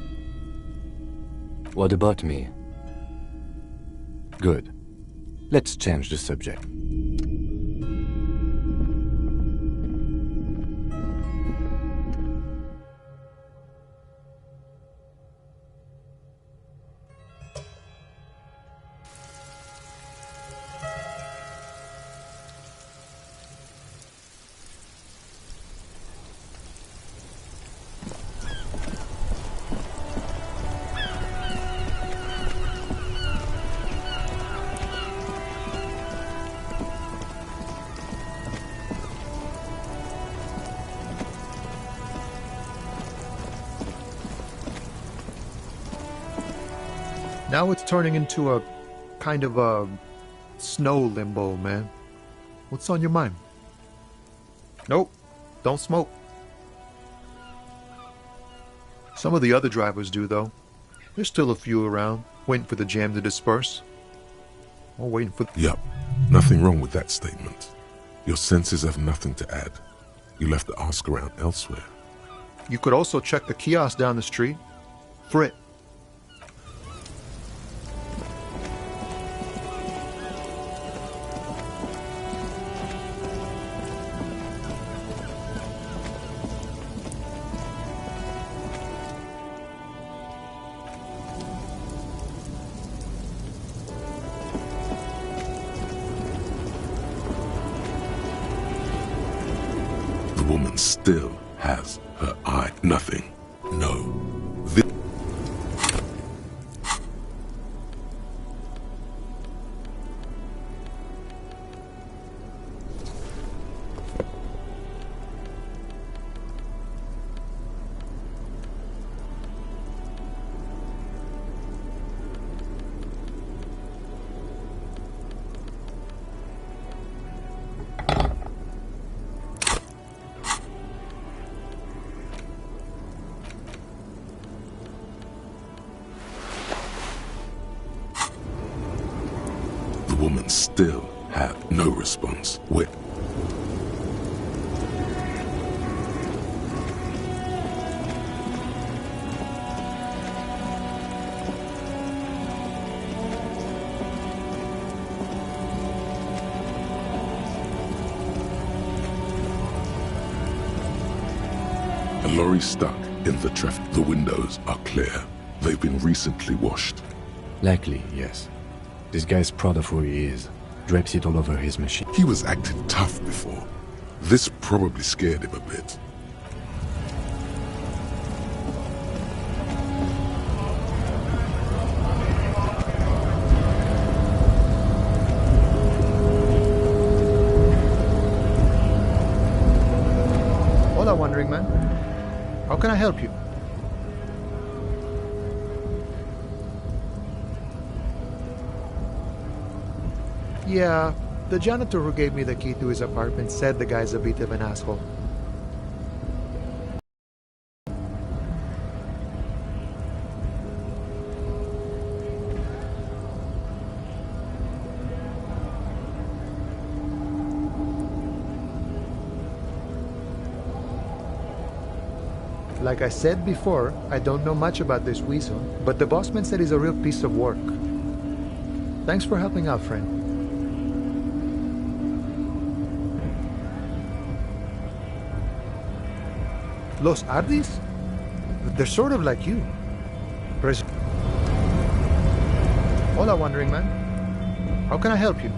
What about me? Good. Let's change the subject. Now it's turning into a kind of a snow limbo, man. What's on your mind? Nope, don't smoke. Some of the other drivers do, though. There's still a few around, waiting for the jam to disperse. Or waiting for... Yup, nothing wrong with that statement. Your senses have nothing to add. You'll have to ask around elsewhere. You could also check the kiosk down the street. Frit. The woman still has her eye. Nothing. No. The woman still had no response. Wait. A lorry stuck in the traffic. The windows are clear. They've been recently washed. Likely, yes. This guy's proud of who he is. Drapes it all over his machine. He was acting tough before. This probably scared him a bit. Hola, Wandering Man. How can I help you? Yeah, the janitor who gave me the key to his apartment said the guy's a bit of an asshole. Like I said before, I don't know much about this weasel, but the bossman said he's a real piece of work. Thanks for helping out, friend. Los Ardis? They're sort of like you. Hola, Wandering Man. How can I help you?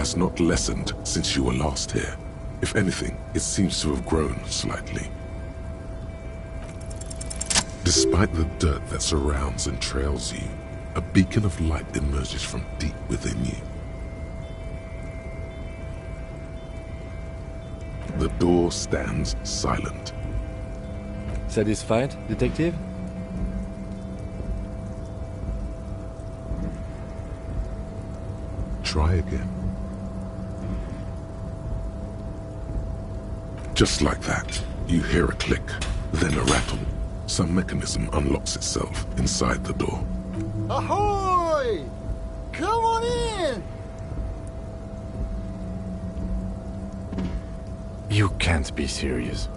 has not lessened since you were last here. If anything, it seems to have grown slightly. Despite the dirt that surrounds and trails you, a beacon of light emerges from deep within you. The door stands silent. Satisfied, detective? Try again. Just like that, you hear a click, then a rattle. Some mechanism unlocks itself inside the door. Ahoy! Come on in! You can't be serious.